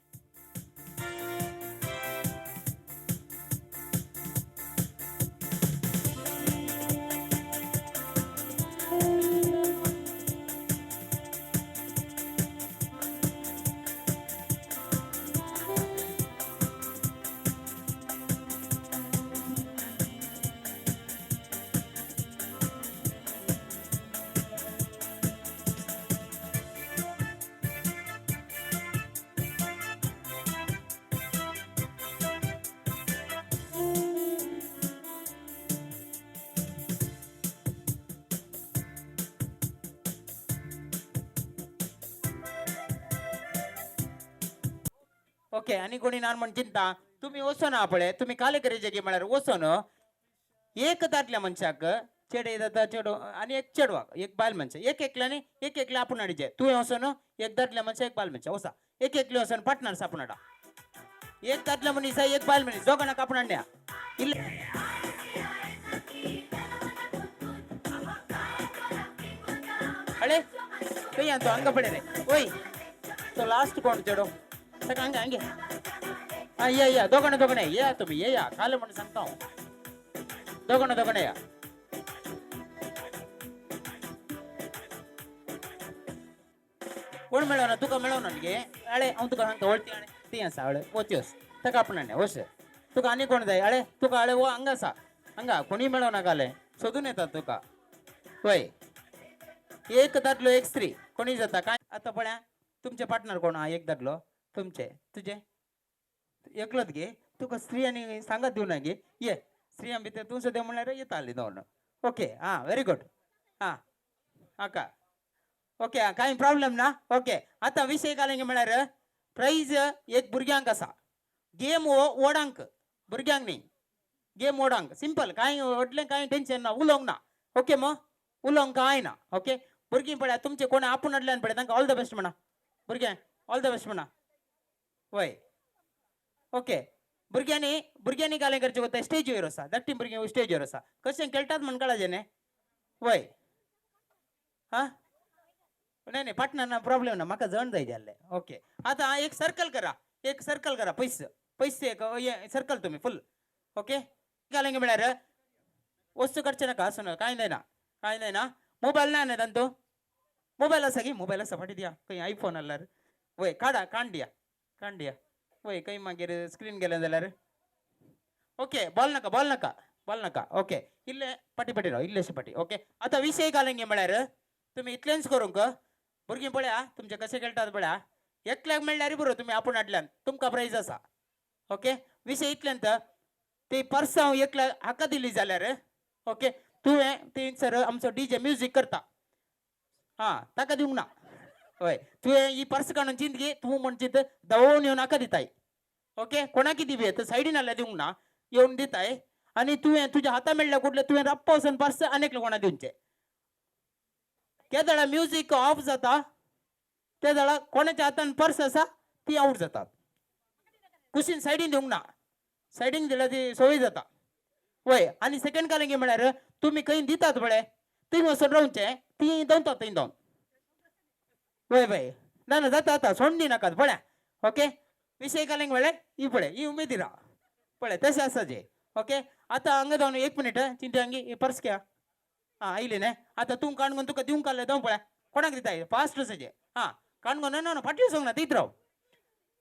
ओके आणि कोणी नान म्हण चिंता तुम्ही वसो ना आपले तुम्ही काले करेचे की म्हळ्यार वसोन एक दाटल्या मनशाक चेडे जाता चेडो आणि एक चेडवा एक बायल मनशा एक एकल्याने एक एकल्या आपण अडीचे तू वसोन एक दाटल्या मनशा एक बायल मनशा वसा एक एकले वसन पार्टनर सापून अडा एक दाटल्या मनीस एक बायल मनीस दोघांना कापून आणल्या इल्ले अळे काही आणतो अंग पडे रे ओय तो लास्ट कोण चेडो सगळं अंगे अंगे हा या दोघांना या तुम्ही या काल म्हणून सांगतो दोघांना या कोण मेळवना तुका मेळवना गे अळे हांव तुका सांगता वळती आनी ती आसा अळे वचयोस ताका आपण हाडल्या वच तुका आनी कोण जाय अळे तुका अळे वो हांगा आसा हांगा कोणी मेळवना काले सोदून येतात तुका होय एक दादलो एक स्त्री कोणी जाता काय आता पळया तुमचे पार्टनर कोण हा एक दादलो तुमचे तुझे एकलोच गे तुका स्त्री आनी सांगत दिवं ना गे ये स्त्रियां भितर तूं सुद्दां म्हणल्यार येता आली दोन ओके हा व्हेरी गुड हा हाका ओके काही प्रॉब्लेम ना ओके आता विषय काय म्हळ्यार प्राइज एक भुरग्यांक आसा गेम ओडांक भुरग्यांक न्ही गेम ओडांक सिंपल कांय व्हडलें कांय टेन्शन ना उलोवंक ना ओके मग उलोवंक कांय ना ओके भुरगीं पळया तुमचे कोण आपूण हाडल्यान पळय तांकां ऑल द बेस्ट म्हणा भुरग्यां ऑल द बेस्ट म्हणा वय ओके भुरग्यांनी कालें करचें वता स्टेजीर आसा धाकटी भुरगीं स्टेजीर आसा कशें खेळटात म्हण कळाचें न्ही वय हा नाही पार्टनर ना प्रॉब्लेम ना म्हाका जण जाय जाल्ले ओके आता एक सर्कल करा पैसे एक सर्कल तुम्ही फुल ओके घालेंगे म्हळ्यार वस्तू करचे नाका असं काय नाही ना मोबाईल ना तांतो मोबाईल आसा की मोबाईल आसा फाटी दिया खंय आयफोन आल्यार वय काण दिया वय खंय मागीर स्क्रीन गेलें जाल्यार ओके बॉल नाका ओके इल्ले पाटी राव इल्लेशे पाटी ओके आता विषय घालेंगे म्हळ्यार तुम्ही इतलेंच करूंक भुरगीं पळया तुमचे कशें खेळटात पळया एकल्याक मेळल्यार बरो तुमी आपूण हाडल्यान तुमकां प्राइज आसा ओके विशय इतल्यांत ती पर्स हांव एकल्याक हाका दिली जाल्यार ओके तुवें थंयसर आमचो डीजे म्युजीक करता हा ताका दिवंक ना हय तुवें ही पर्स काडून चिंत गे तूं म्हण चिंत दवळून येवन हाका दिताय ओके कोणाकी दिवे तर सायडीन जाल्यार दिवंक ना येवन दिताय आनी तुवें तुज्या हाता मेळ्ळ्या कुठले तुवें रप्प वचून पर्स आनीक कोणा दिवचें केदळा म्युजीक ऑफ जाता तेदळा कोणाच्या हातान पर्स आसा ती आउट जातात कुशीन सायडीन दिवंक ना सायडीन दिल्यार ती सवय जाता वय आनी सेकंड कालेंगे म्हळ्यार तुमी खंय दितात पळय थंय वचून रावचें ती दोनतात थंय दोन वय ना जाता सोडून दिनाकात पळया ओके विशय कालेंगे म्हळ्यार ही पळय ही उमेदी राव पळय तशें आसा जे ओके आतां हांगा जावन एक मिनीट चिंते हांगी ही पर्स घ्या हा आयली न्ही आता तूं काणगोन तुका दिवंक काडलें जावं पळय कोणाक दिताय फास्ट साजे हा काणगोन ना फाटी वचोंक ना तीच राव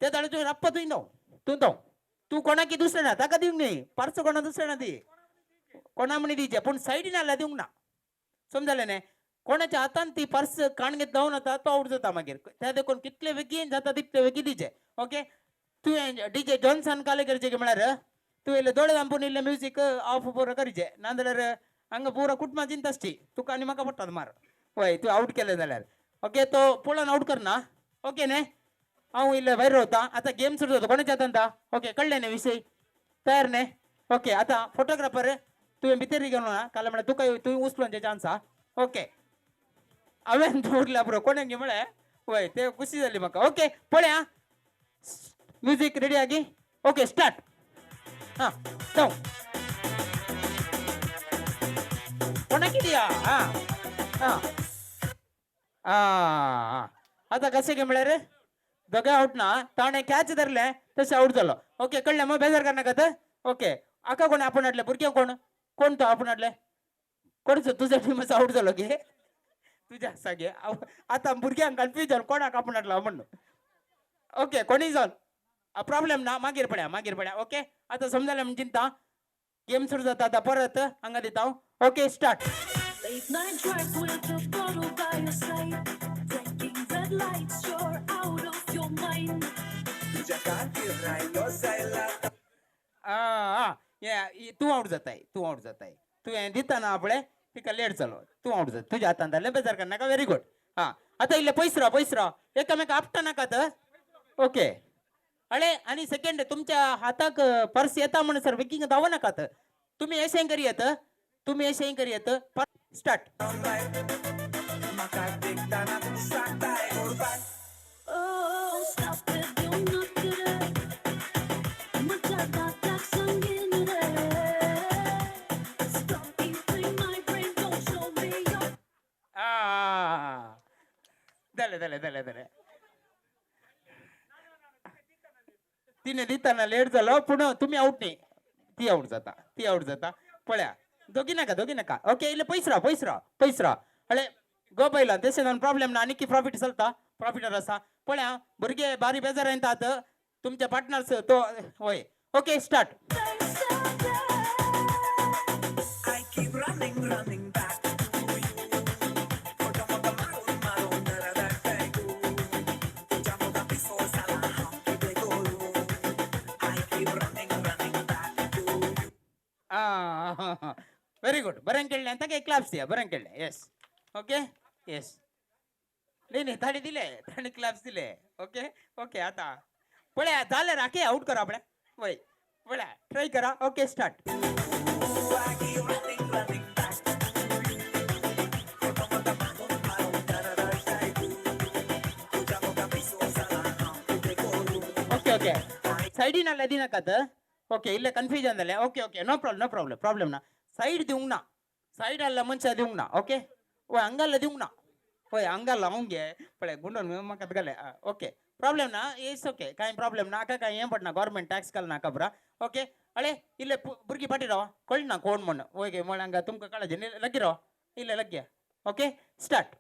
ते दाडे तुवें रप्प तुवें दाव तूं कोणाकी दुसरें ना ताका दिवंक न्ही पर्स कोणा दुसरें ना ती कोणा म्हणी दिवचें पूण सायडीन जाल्यार दिवंक ना समजलें न्ही कोणाच्या हातान ती पर्स काणगेत जावन येता तो आउट जाता मागीर त्या देखून कितले बेगीन जाता तितले बेगीन दिवचें ओके तुवें डीजे जॉन्सन काले करचें म्हळ्यार तुवें इल्लें दोळे धांपून इल्लें म्युजीक ऑफ पुरो करचें नाजाल्यार हांगा पुरो कुटुंबा चिंत आसची तुका आनी म्हाका पडटात मार हय तूं आउट केलें जाल्यार ओके तो पळोवन आउट करना ओके न्ही हांव इल्लें भायर रावता आतां गेम सुरू जाता कोणाच्या हातान ओके कळ्ळें न्ही विशय तयार न्ही ओके आतां फोटोग्राफर तुवें भितर घेवन ना काल म्हळ्यार तुका तुवें उचलोवचे चान्स आहा ओके हांवें दवरल्या पुरो कोणाक म्हळ्यार हय ते खुशी जाली म्हाका ओके पळया म्युजीक रेडी आगी ओके स्टार्ट हा जाऊ कोणाकी दिया हा आता कशें गे म्हळ्यार दोगे आउट ना ताणें कॅच धरलें तशें आउट जालो ओके कळ्ळें मग बेजार करनाकात ओके आका कोण आपूण हाडलें भुरग्यां कोण तो आपूण हाडलें कोणचो तुज्या टिमीचो आउट जालो गे तुज्या आसा गे आतां भुरग्यांक कन्फ्युजन कोणाक आपूण हाडला म्हणून ओके कोणी जावन प्रॉब्लेम ना मागीर पळया ओके आतां समजलें म्हणजे चिंता गेम सुरू जाता आतां परत हांगा दिता हांव okay start Late night drives with a bottle by your side, drinking red lights, you're out of your mind. तूं आउट जाताय तुवें दिता ना पळय तिका लेट जालो तूं आउट जाता तुज्या हातान जालें बेजार करनाका व्हेरी गुड हा आतां इल्लें पयस राव एकामेका आपटा नाकात ओके अळे आणि सेकंड तुमच्या हाताक पर्स येता म्हणून सर विकिंग दावा नका तर तुम्ही अशें करी येत तुम्ही अशें करी येत start Oh, stop it, you're not good. Mucha gata sangin Stop eating my brain, don't show me your. झाले तिने दिताना लेट झालं पुन्हा तुम्ही आउट नाही ती आउट जाता पळ्या दोघी नका ओके इल्ले पैस राव अळे गो पहिला तेसे नन प्रॉब्लेम ना आणखी प्रॉफिट चलता प्रॉफिटर असा पळ्या भुरगे बारी बेजार येतात तुमच्या पार्टनर्स तो होय okay start I keep running back to you. Very good बरं केले आता काही क्लाप्स द्या बरं केले येस ओके येस नाही थाळी दिले थाळी क्लाप्स दिले ओके ओके आता पळ्या झालं राखे आउट करा आपल्या वय पळ्या ट्राय करा ओके स्टार्ट ओके ओके ಸೈಡಿನ ಅಲ್ಲದಿನಕತ್ತ ಓಕೆ ಇಲ್ಲೇ ಕನ್ಫ್ಯೂಷನ್ ಅಲ್ಲೇ ಓಕೆ ಓಕೆ ನೋ ಪ್ರಾಬ್ಲಮ್ ನಾ ಸೈಡ್ ದಿವಂಗ್ನ ಸೈಡ್ ಅಲ್ಲ ಮುಂಚೆ ದಿವಂಗ್ನ ಓಕೆ ಓ ಹಂಗಲ್ಲ ದಿವಂಗ್ನ ಓಯ್ ಹಂಗಲ್ಲ ಅವಂಗೆ ಪಳೆ ಗುಂಡನ್ ಮಕ್ಕತ್ಗಲೆ ಓಕೆ ಪ್ರಾಬ್ಲಮ್ ನಾ ಇಸ್ ಓಕೆ ಕಾಯಿ ಪ್ರಾಬ್ಲಮ್ ನಾ ಅಕ್ಕ ಏನ್ ಪಟ್ನ ಗೌರ್ಮೆಂಟ್ ಟ್ಯಾಕ್ಸ್ ಕಲ್ ನಾಕಬ್ರ ಓಕೆ ಅಳೆ ಇಲ್ಲೇ ಬುರ್ಗಿ ಪಟ್ಟಿರೋ ಕೊಳ್ಳಿ ನಾ ಕೋಡ್ ಮಣ್ಣು ಓಕೆ ಮೊಳ ಹಂಗ ತುಮ್ಕ ಕಳಜಿ ಲಗ್ಗಿರೋ ಇಲ್ಲೇ ಲಗ್ಗ್ಯ okay start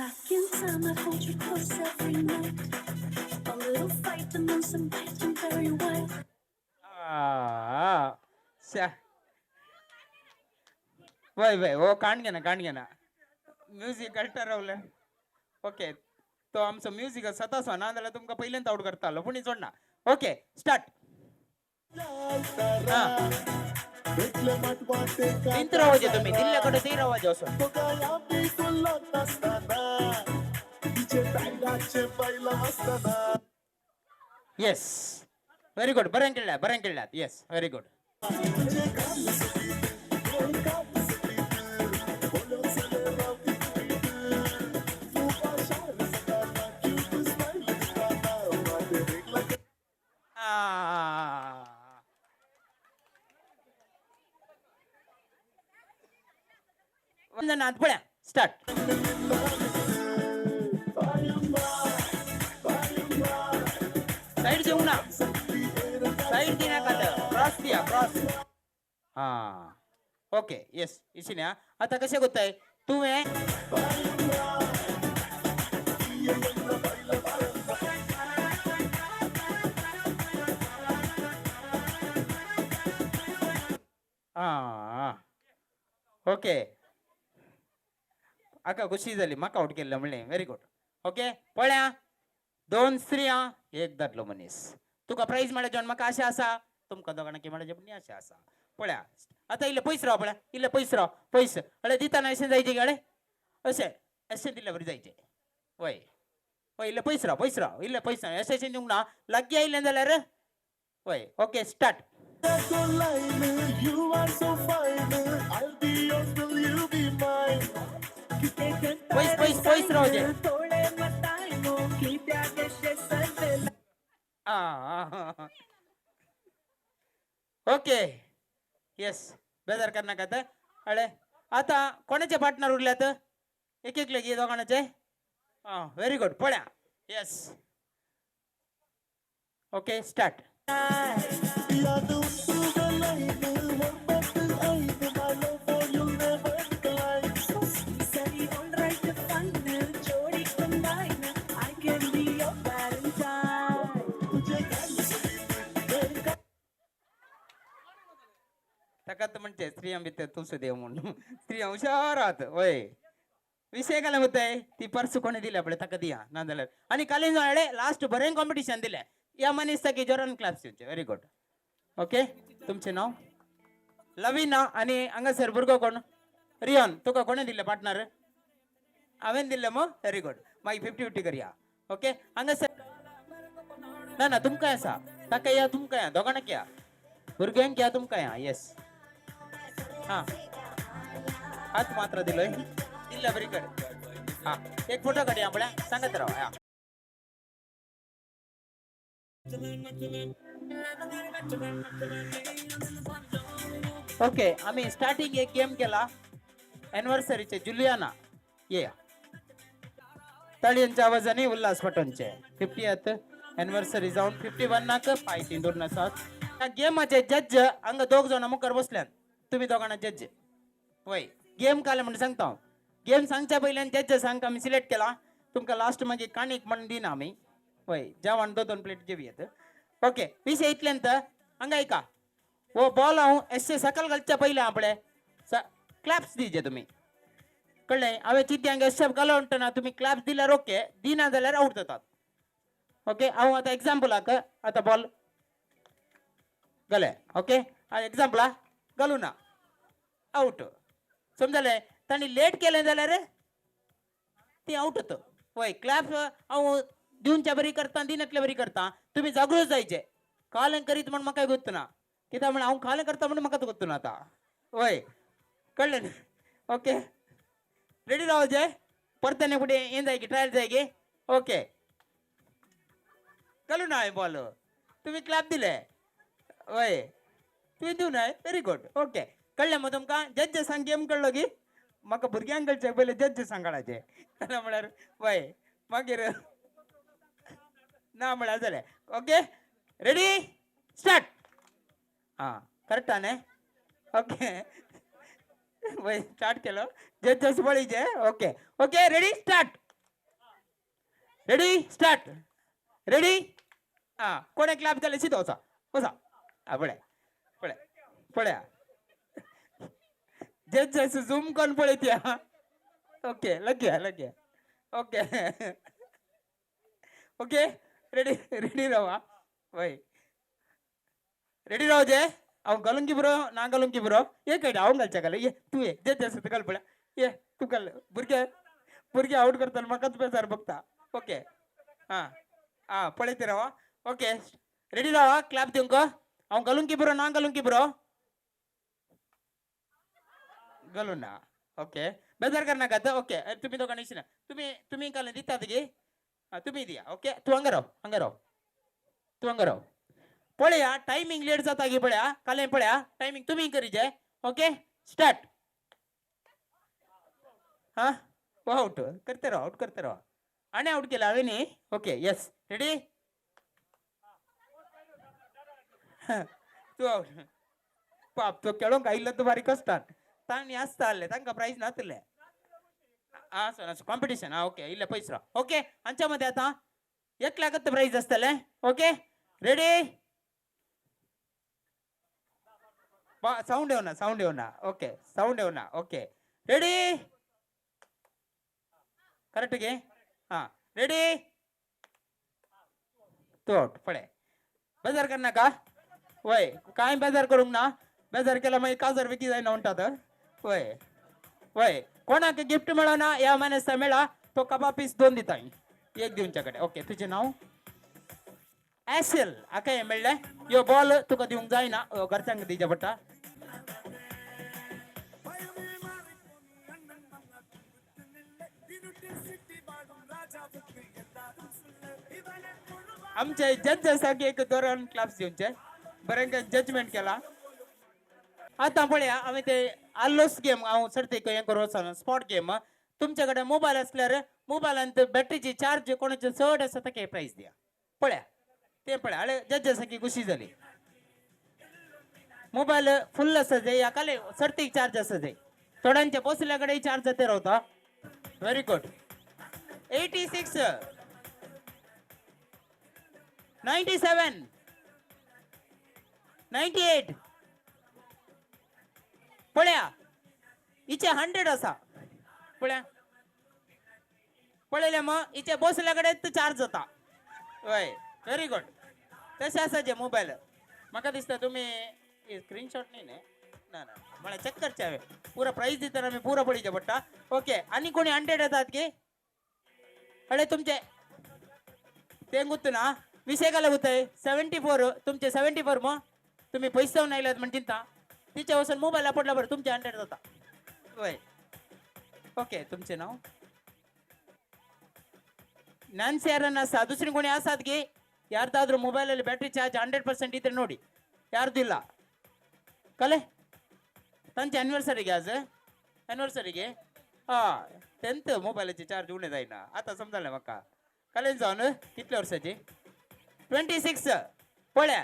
Back in time, I hold you close every night. A little fight and then some biting very white. वय ओ कांड घे ना म्युझिक कळटा रावले ओके तो आमचं म्युझिक सतास ना जाल्यार तुमकां पहिल्यांदा आउट करतालो पुणी सोडना ओके स्टार्ट इंत रावाजे तुम्ही दिल्ल्याकडे ते रावाजे असो येस व्हेरी गुड बरें केल्यात येस व्हेरी गुड वंदनाथ पळ्या स्टार्ट साइड देऊ ना साइड दिना काढ क्रॉस दिया क्रॉस हा ओके येस इशिन्या आता कसे गोताय तू हे ओके आका खुशी झाली म्हाका आउट केल्लें म्हणलें व्हेरी गुड ओके पळ्या 2 स्त्रियां एक दादलो मनीस तुका प्राइज मेळ्ळें जेवण म्हाका आशा आसा तुमकां दोगांना कितें मेळ्ळें पण आशा आसा पळ्या आतां इल्लें पयस राव पळ्या इल्लें पयस अळे दिताना अशें जायचें गे अळे अशें दिल्लें बरें जायचें वय वय इल्लें पयस राव इल्लें पयस अशें दिवंक ना लागीं आयलें जाल्यार वय ओके स्टार्ट पयस रावचें ओके येस बेजार करनाका आता अळे आता कोणाचे पार्टनर उरल्यात एक लेगी दोघांचे व्हेरी गुड पळ्या येस ओके स्टार्ट तकात म्हणते स्त्रियां भितर तुळस देव म्हणून स्त्रिया हुशार आहात वय विषय काय होतंय ती पर्स कोणी दिल्या पळय ताका दिया ना जाल्यार आणि कालीन जाळे लास्ट बरें कॉम्पिटिशन दिले या मनीस की जोरान क्लास दिवचे व्हेरी गुड ओके तुमचे नाव लविना आणि हांगासर भुरगो कोण रियान तुका कोणे दिले पार्टनर हांवें दिले मग व्हेरी गुड मागीर 50-50 करया ओके हांगासर ना ना तुमकां आसा ताका या तुमकां या दोगांक या भुरग्यांक या तुमकां या येस हा हात मात्र दिलोय दिला बरी कर हा एक फोटो काढया आपल्या सांगत राहा हा ओके आम्ही स्टार्टिंग एक गेम केला एनिव्हर्सरीचे जुलियाना ये ताळयांच्या आवाजाने उल्हास पटोनचे 50th एनिव्हर्सरी जाऊन 51 नाक पाय तिंदूर आसात त्या गेमाचे जज हांगा दोग जाणां मुखार बसल्यात तुम्ही दोगांना जज वय गेम काले म्हणून सांगता हांव गेम सांगच्या पयल्यान जज सांग आमी सिलेक्ट केला तुमकां लास्ट मागीर काणीक म्हणून दिना आमी वय जेवण 2 प्लेट जेवयात ओके विषय इतल्यांत हांगा ऐका वो बॉल हांव एसचे सकल घालच्या पयलें आपले क्लॅप्स दिजे तुम्ही कळ्ळें हांवें चिंत्यांक एस घालो म्हणटना तुम्ही क्लॅप्स दिल्यार ओके दिना जाल्यार आउट जातात ओके हांव आतां एग्जाम्पलाक आतां बॉल घाले ओके एग्जाम्पला घालू ना आउट समजलें तांणी लेट केलें जाल्यार ती आउट जाता वय क्लॅप हांव दिवच्या बरी करता दिनातल्या बरी करता तुम्ही जागृत जायचे कालें करीत म्हण म्हाका गोत्तना कित्याक म्हण हांव कालें करता म्हण म्हाकाच गोत्तना आतां वय कळ्ळें ओके रेडी रावचे परतने फुडें हें जाय की ट्रायल जाय की ओके घालू ना हांवें बॉल तुमी क्लॅप दिले वय तुवें दिवं ना व्हेरी गुड ओके कळ्ळें मग तुमकां जज सांग गेम कळ्ळो की म्हाका भुरग्यांक कळचे पयले जज सांगाडाचे ना म्हळ्यार वय मागीर ना म्हळ्यार जालें ओके रेडी स्टार्ट हां करेक्ट न्ही ओके वय स्टार्ट केलो जज पळयचे okay okay ready start ready हां कोणे क्लॅप जाले सिधो वचा वचा हां पळया जज झूम करून पळयत्या ओके लग्या ओके ओके रेडी रावा वय रेडी रावचे हांव घालून की बरो ना घालून की बरो ये कळटा हांव घालच्या घाल ये तूं ये जज आसा घाल पळया ये तूं घाल भुरगे आउट करता म्हाकाच बेजार बघता ओके हां पळयते रावा ओके रेडी रावा क्लॅप दिवंक हांव घालून की बरो ना घालून की बरो घालून ना ओके बेजार करनाका ओके तुम्ही दोगांनी ना तुम्ही घालून दितात गे तुम्ही दिया ओके तू हांगा राव पळया टायमिंग लेट जाता गे पळया काले पळया टायमिंग तुम्ही करीजे ओके स्टार्ट हां आउट करते राव आनी आउट केला हांवें न्ही ओके येस रेडी तू आउट पाप तो खेळोंक आयिल्लो तूं बारीक कश्टान तांणी आसता आहले तांकां प्रायज नासले कॉम्पिटिशन ओके इल्ले पयस राव ओके हांच्या मध्ये आतां एकल्याकच प्रायज आसतले ओके रेडी साऊंड येवना ओके साऊंड येवना ओके रेडी करेक्ट गे हां रेडी तू आउट पळय बेजार करनाका वय कांय बेजार करूंक ना बेजार केला मागीर काजर विकी जायना म्हणटात वय कोणाक गिफ्ट मेळना ह्या म्हयन्याचा मेळा तो कबाब पीस 2 दिता एक दिवच्या कडेन ओके तुजें नांव एसेल आका हें मेळ्ळें यो बॉल तुका दिवंक जायना घरच्यांक दिवचें पडटा आमचे जज आसा की एक धोरण क्लास दिवचे बरें जजमेंट केला आतां पळया हांवें ते आल्लोस गेम हांव सर्तीक हें करूं वचना स्पॉट गेम तुमचे कडेन मोबायल आसल्यार मोबायलांत बॅटरीची चार्ज कोणाचे चड आसा ताका प्रायज दिया पळया ते पळया जज आसा की खुशी जाली मोबायल फुल आसा जे ह्या काले सर्तीक चार्ज आसा जे थोड्यांचे बसल्या कडेन चार्ज जाते रावता व्हेरी गुड 86 97 98 पळया हिचे 100 आसा पळया पळयले मग हिचे बसल्या कडेन चार्ज जाता हय व्हेरी गुड तशें आसा जे मोबायल म्हाका दिसता तुमी स्क्रीनशॉट न्ही ना ना म्हळ्यार चेक करचे हांवें पुरो प्रायज दितना आमी पुरो पळयचे पडटा ओके आनी कोणी 100 येतात की अरे तुमचे ते गुत्तुना विषय काय होतंय 74 तुमचे 74 मग तुम्ही पैसे नाही लात म्हणजे तिच्या वसून मोबाईलला पडला बरं तुमचे 100 होता होय ओके तुमचे नाव नॅन्सी ಯಾರನ್ನ ಅಸ दुसरी कोणी ಅಸಾದ್ಗೆ ಯಾರ್ದಾದ್ರೂ ಮೊಬೈಲಲ್ಲಿ ಬ್ಯಾಟ್ರಿ ಚಾರ್ಜ್ 100% ಇದ್ರೆ ನೋಡಿ ಯಾರ್ದು ಇಲ್ಲ ಕಲೆ ತಂಚೆ अॅनिव्हर्सरीಗೆ आज अॅनिव्हर्सरीಗೆ हा 10th मोबाईलचे चार्ज उणे जाईना आता समजायला मका कलेन जाऊन कितल्या वर्षाची 26 पळ्या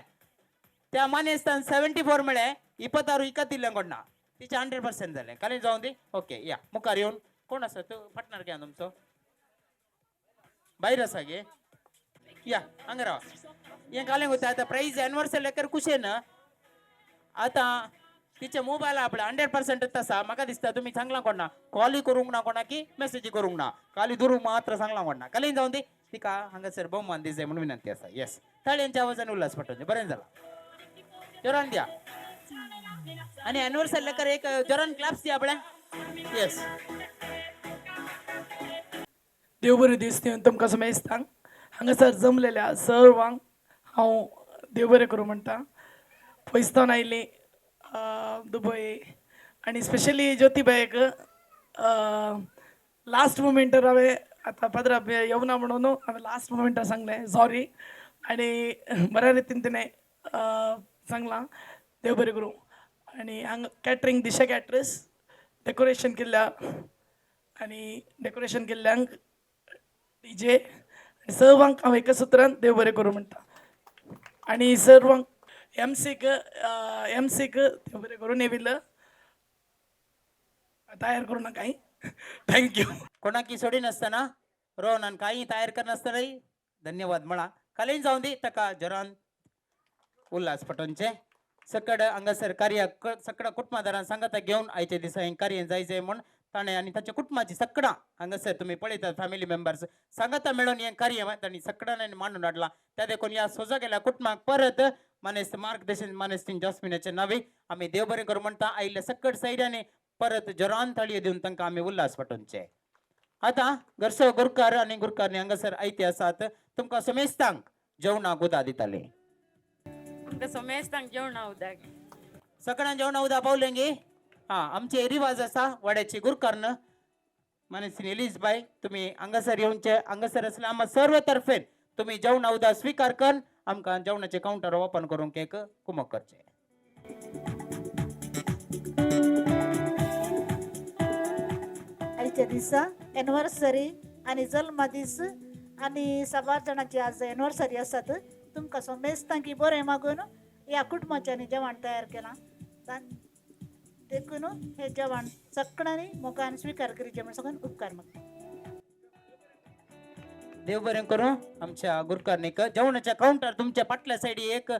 त्या मानेस्तान 74 मिळे 26 इकत दिल्यांकडना तिचे 100% झाले कलेन जाऊन दे ओके या मुखार येऊन कोण असं तू पटणार घ्या तुमचं बाहेर असा गे या हंगराव हे काले होतं आता प्राइस अॅनिव्हर्सरी लेकर कुशे ना आता तिचे मोबाईल आपला 100% तसा म्हाका दिसता तुम्ही सांगला कोणा कॉल करूंक ना कोणा की मेसेज करूंक ना खाली दुरू मात्र सांगला कोणा कालीन जाऊन दे तिका हांगासर बहुमान दिसे म्हणून विनंती असा येस ताळ्यांच्या आवाजाने उल्हास पटवून बरें झाला जोरान द्या आणि अॅनिव्हर्सरी लेकर एक जोरान क्लॅप्स द्या आपल्या येस देव बरें दीस दिवन तुमकां समजतां हांगासर जमलेल्या सर्वांक हांव देव बरें करूं म्हणटा पयसतावन आयली दुबय आणि स्पेशली ज्योतिबायक लास्ट मुमेंटार हांवें आतां पदरा येवना म्हणून हांवें लास्ट मुमेंटार सांगलें सॉरी आणि बऱ्या रितीन तिणें सांगलां देव बरें करूं आणि हांगा कॅटरिंग दिशा कॅटरर्स डेकोरेशन केल्ल्या आणि डेकोरेशन केल्ल्यांक डीजे आणि सर्वांक हांव एका सुत्रान देव बरें करूं म्हणटा आणि सर्वांक एमसीक देव बरें करून येविल्लं तयार करू नका थँक्यू कोणाकी सोडी नसताना रोहन काही तयार करनासतना धन्यवाद म्हणा कालेन जाऊन दे तका जरान उल्हास पटोनचे सकड हांगासर कार्य सकड कुटुंबदारां सांगता घेऊन आयच्या दिसा हें कार्य जायचें म्हण ताणें आनी ताच्या कुटुंबाची सकडां हांगासर तुमी पळयतात फॅमिली मेंबर्स सांगता मेळून हें कार्य तांणी सकडांनी मांडून हाडलां त्या देखून ह्या सोजा गेल्या कुटुंबाक परत मानेस्त मार्गदर्शन मानेस्तीन जॉस्मिनाच्या नावे आमी देव बरें करूं म्हणटा आयिल्ल्या सकड सैर्याने परत जरान ताळयो दिवन तांकां आमी उल्हास पटोवचे आता घरसो गुरकार आनी गुरकारनी हांगासर आयते आसात तुमकां समेस्तांक जेवणाक उदक दिताले समेस्तांक जेवणाक उदक सगळ्यांक जेवणाक उदक पावलें गे हा आमचे रिवाज आसा वाड्याची गुरकारन मानेस्तीन एलिजबाई तुमी हांगासर येवचे हांगासर आसल्या आम्हा सर्व तर्फेन तुमी जेवणाक उदक स्वीकार करून आमकां जेवणाचे काउंटर ओपन करूंक एक कुमक करचे आयच्या दिसा एनिवर्सरी आणि जल्म दीस आणि 7 जाणांची आज एनिवर्सरी आसात तुमकां समेस्तांकी बरें मागून ह्या कुटुंबाच्यांनी जेवण तयार केलां देखून हे जेवण सगळ्यांनी मोगान स्वीकार करीचे म्हण सगळ्यांक उपकार मागता देव बरें करूं आमच्या गुरकारनीक जेवणाच्या काउंटर तुमच्या फाटल्या सायडी एक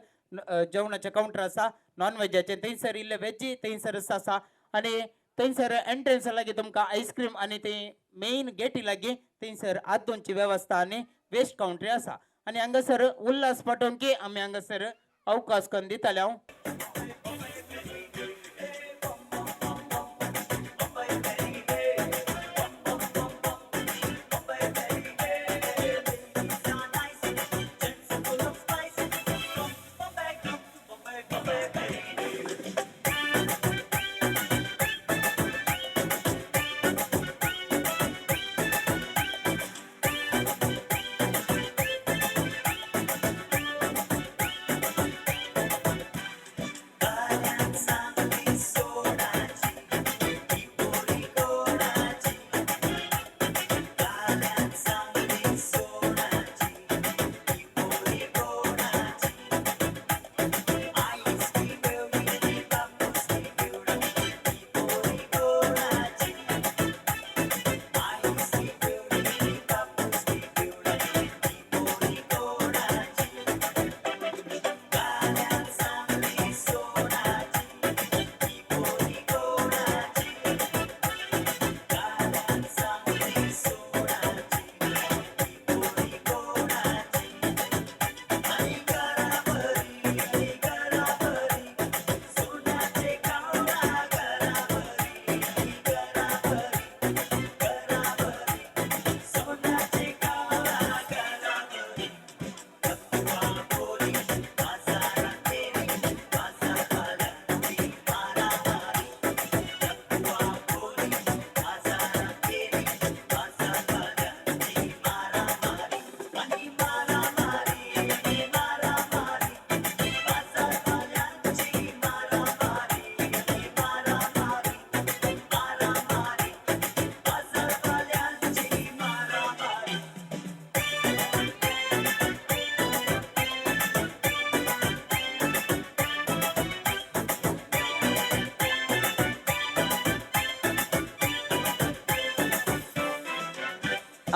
जेवणाचे काउंटर आसा नॉन व्हेजाचे थंयसर इल्ले व्हेजी थंयसर आसा आणि थंयसर एंट्रन्स लागीं तुमकां आईस्क्रीम आणि ते मेन गेटी लागीं थंयसर आदोनची वेवस्था आणि वेस्ट काउंटरी आसा आणि हांगासर उल्हास पटोवन की आमी हांगासर अवकाश करून दिताले हांव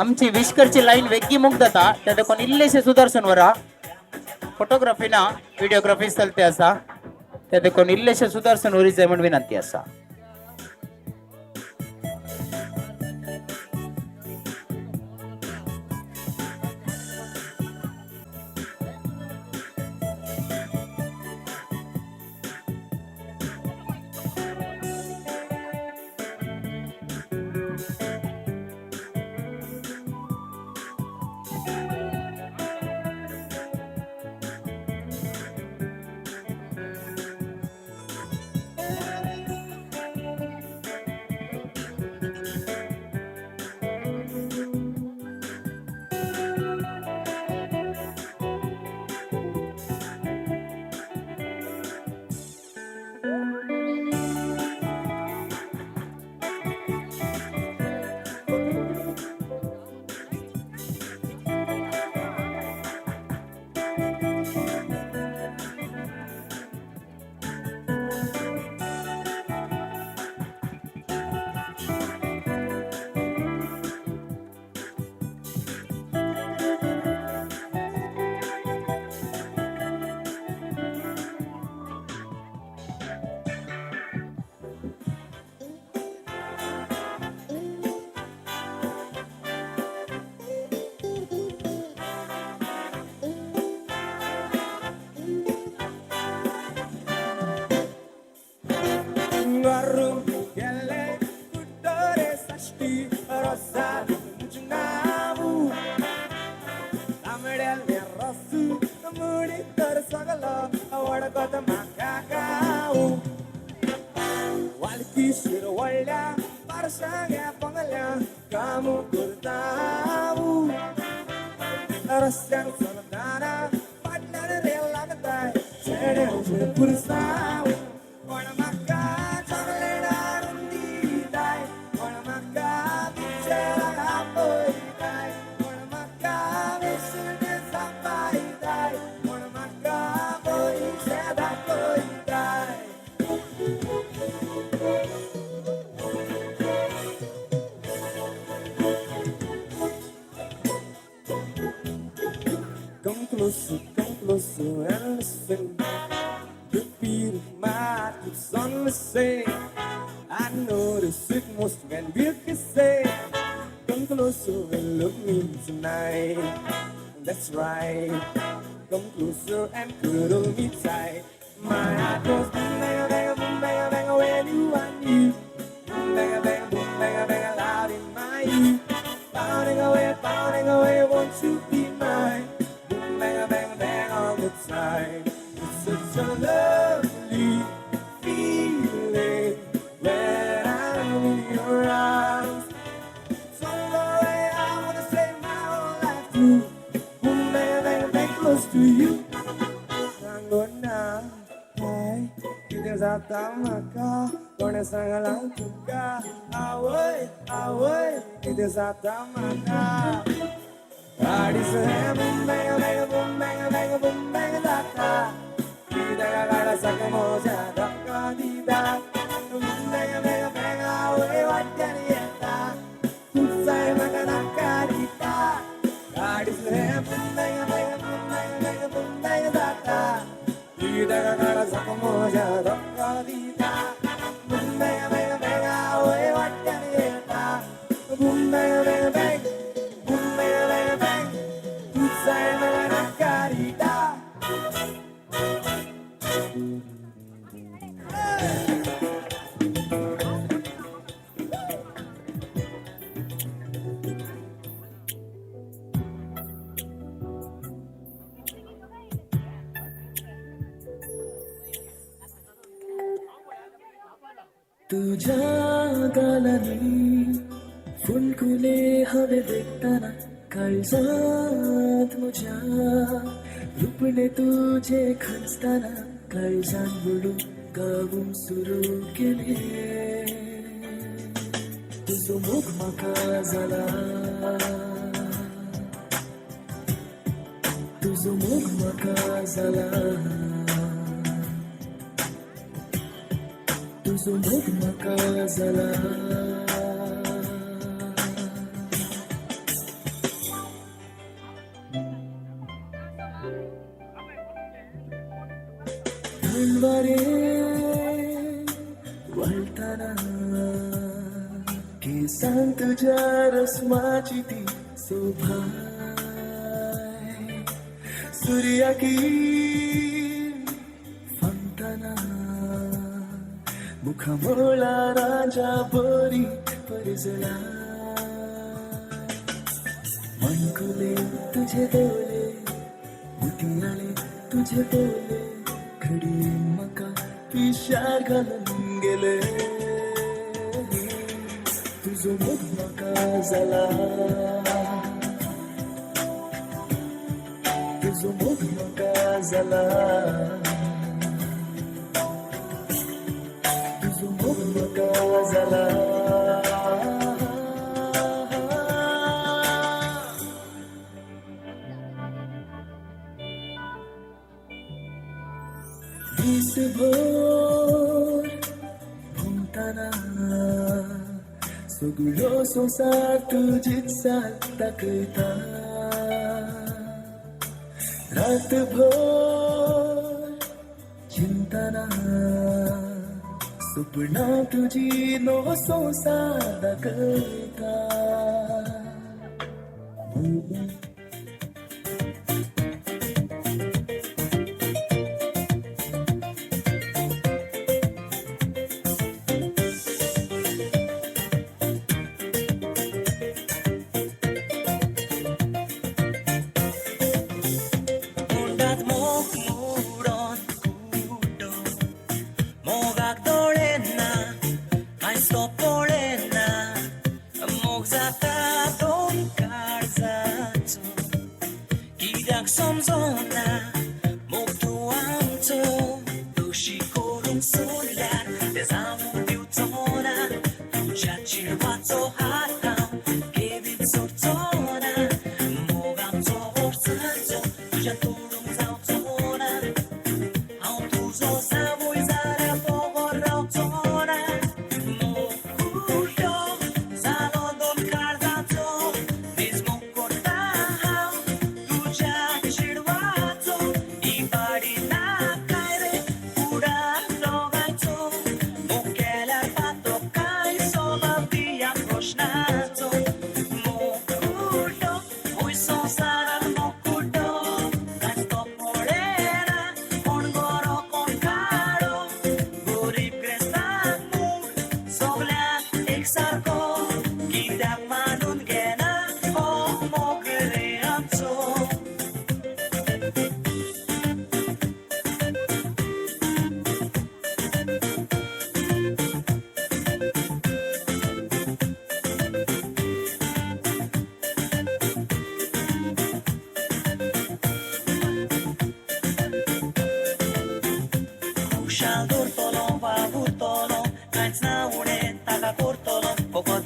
आमची विश्करची लाईन वेगळी मुख जाता त्या देखून इल्लेशे सुदर्शन वरा फोटोग्राफी ना व्हिडिओग्राफी चलते असा त्या देखून इल्लेशे सुदर्शन वरी जाय म्हणून विनंती असा. Come closer and listen. The beat of my heart keeps on listening. I notice it most when we kiss it. Come closer and look me tonight. That's right. Come closer and cuddle me tight. My heart goes boom, bang, bang, boom, bang, bang when you want me. Boom, bang, bang, boom, bang, bang loud in my ear. Pounding away, won't you be mine? Bang, bang, bang all the time. It's such a lovely feeling when I'm in your arms. So away, I wanna stay my whole life through. Boom, bang, bang, bang, close to you. Sangona, hai, kita zata maka, kone sangalang tuka. Away, kita zata maka. गाड़ी से boom bang bang boom bang bang boom bang data kita gak saka moja daka dida boom bang bang bang away wajan yeta kusai makana karita गाड़ी से boom bang bang boom bang bang boom bang data kita gak saka moja daka dida boom bang bang bang away wajan yeta boom bang bang bang boom bang bang bang kusai makana karita. तुझ्या गालानी फुलकुले हवे देखताना काळजात मुझ्या रूपने तुझे खचताना काळजान बुडून गावून सुरू केले तुझो मुख म्हाका जाला तुझो मुख म्हाका जाला तुझो मुख म्हाका जाला सांग तुझ्या रस्माची ती शोभा सूर्या की फंताना मुखामोळा राजा बरी परजला मनकुले तुझे डोले मुतियाले तुझे बोले घडी मका पिशार घालून गेले तुझो मुख मका झाला तुझो मुख मका झाला तुझो मुख मका झाला दिसभर भोंवताना सगळो संसार तुझीच साथ दाखयता रातभर चिंतना सपना तुझी नो संसार दाखयता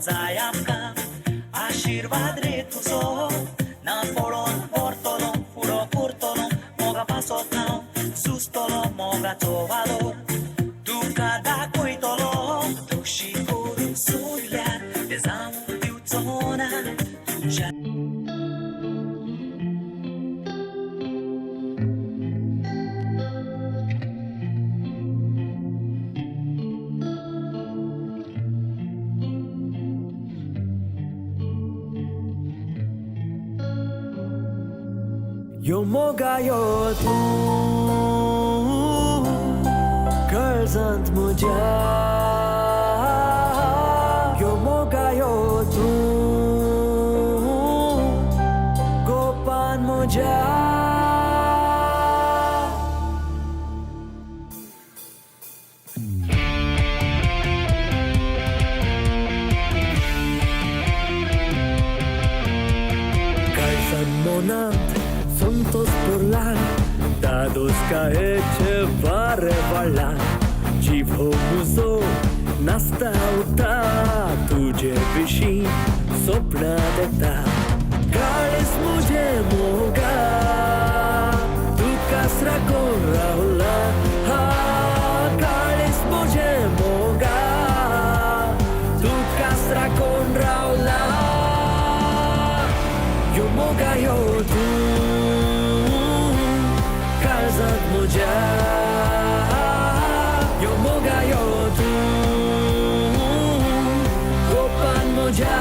जाय आमकां आशीर्वाद रे तुजो ना पळोवन व्हरतलो फुडो करतलो मोगा पासत हांव सुस्तलो मोगाचो वालोर तुका दाखयतलो तशी करून सोदल्यार तें जावूं दिवचो ना तुज्या Yo mogayo tu karzant muja Yo mogayo tu gopan muja Karzant monant Santos Porlan, dados caece vare valan, Civo muzo, nasta uta, tuje vishi, sopna deta, Galis muje moga, tu kasra con raula, ha, Galis muje moga, tu kasra con raula, yo moga yo tu. Karzant muja Yo moga yo tu Gopan muja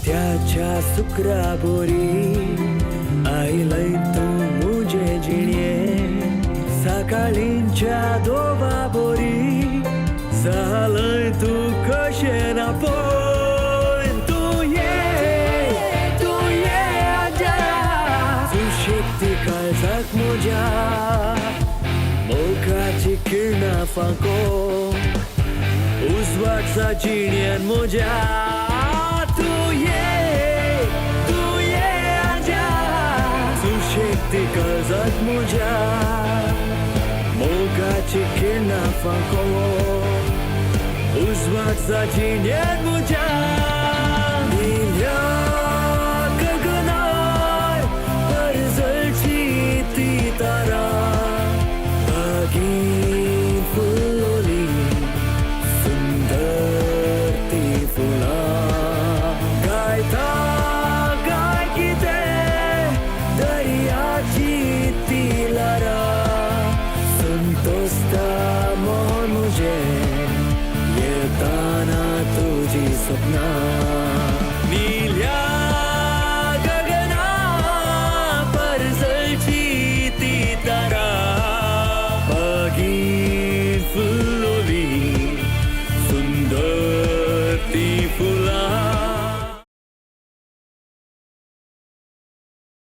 अंत्याच्या सुकरा बोरी आयलय तूं मुजे जिणे सकाळींच्या दोबा बोरी जालय तूं कशें ना पळय तूं ये आजा सुशेक्ती काळजाक म्हज्या मोगाची किरणां फांको उजवाडचा जिण्यान म्हज्या तूं ये आजा सुशेक्ती काळजाक म्हज्या मोगाची किरणां फांको उजवाडचा जिण्यान म्हज्या निळ्या गगनार परजळची ती तारा बागेंत फुलोली सुंदर ती फुलां गायता गाय कितें दर्याची ती लारां संतोस्ता मन म्हजें येताना तुजी सपनां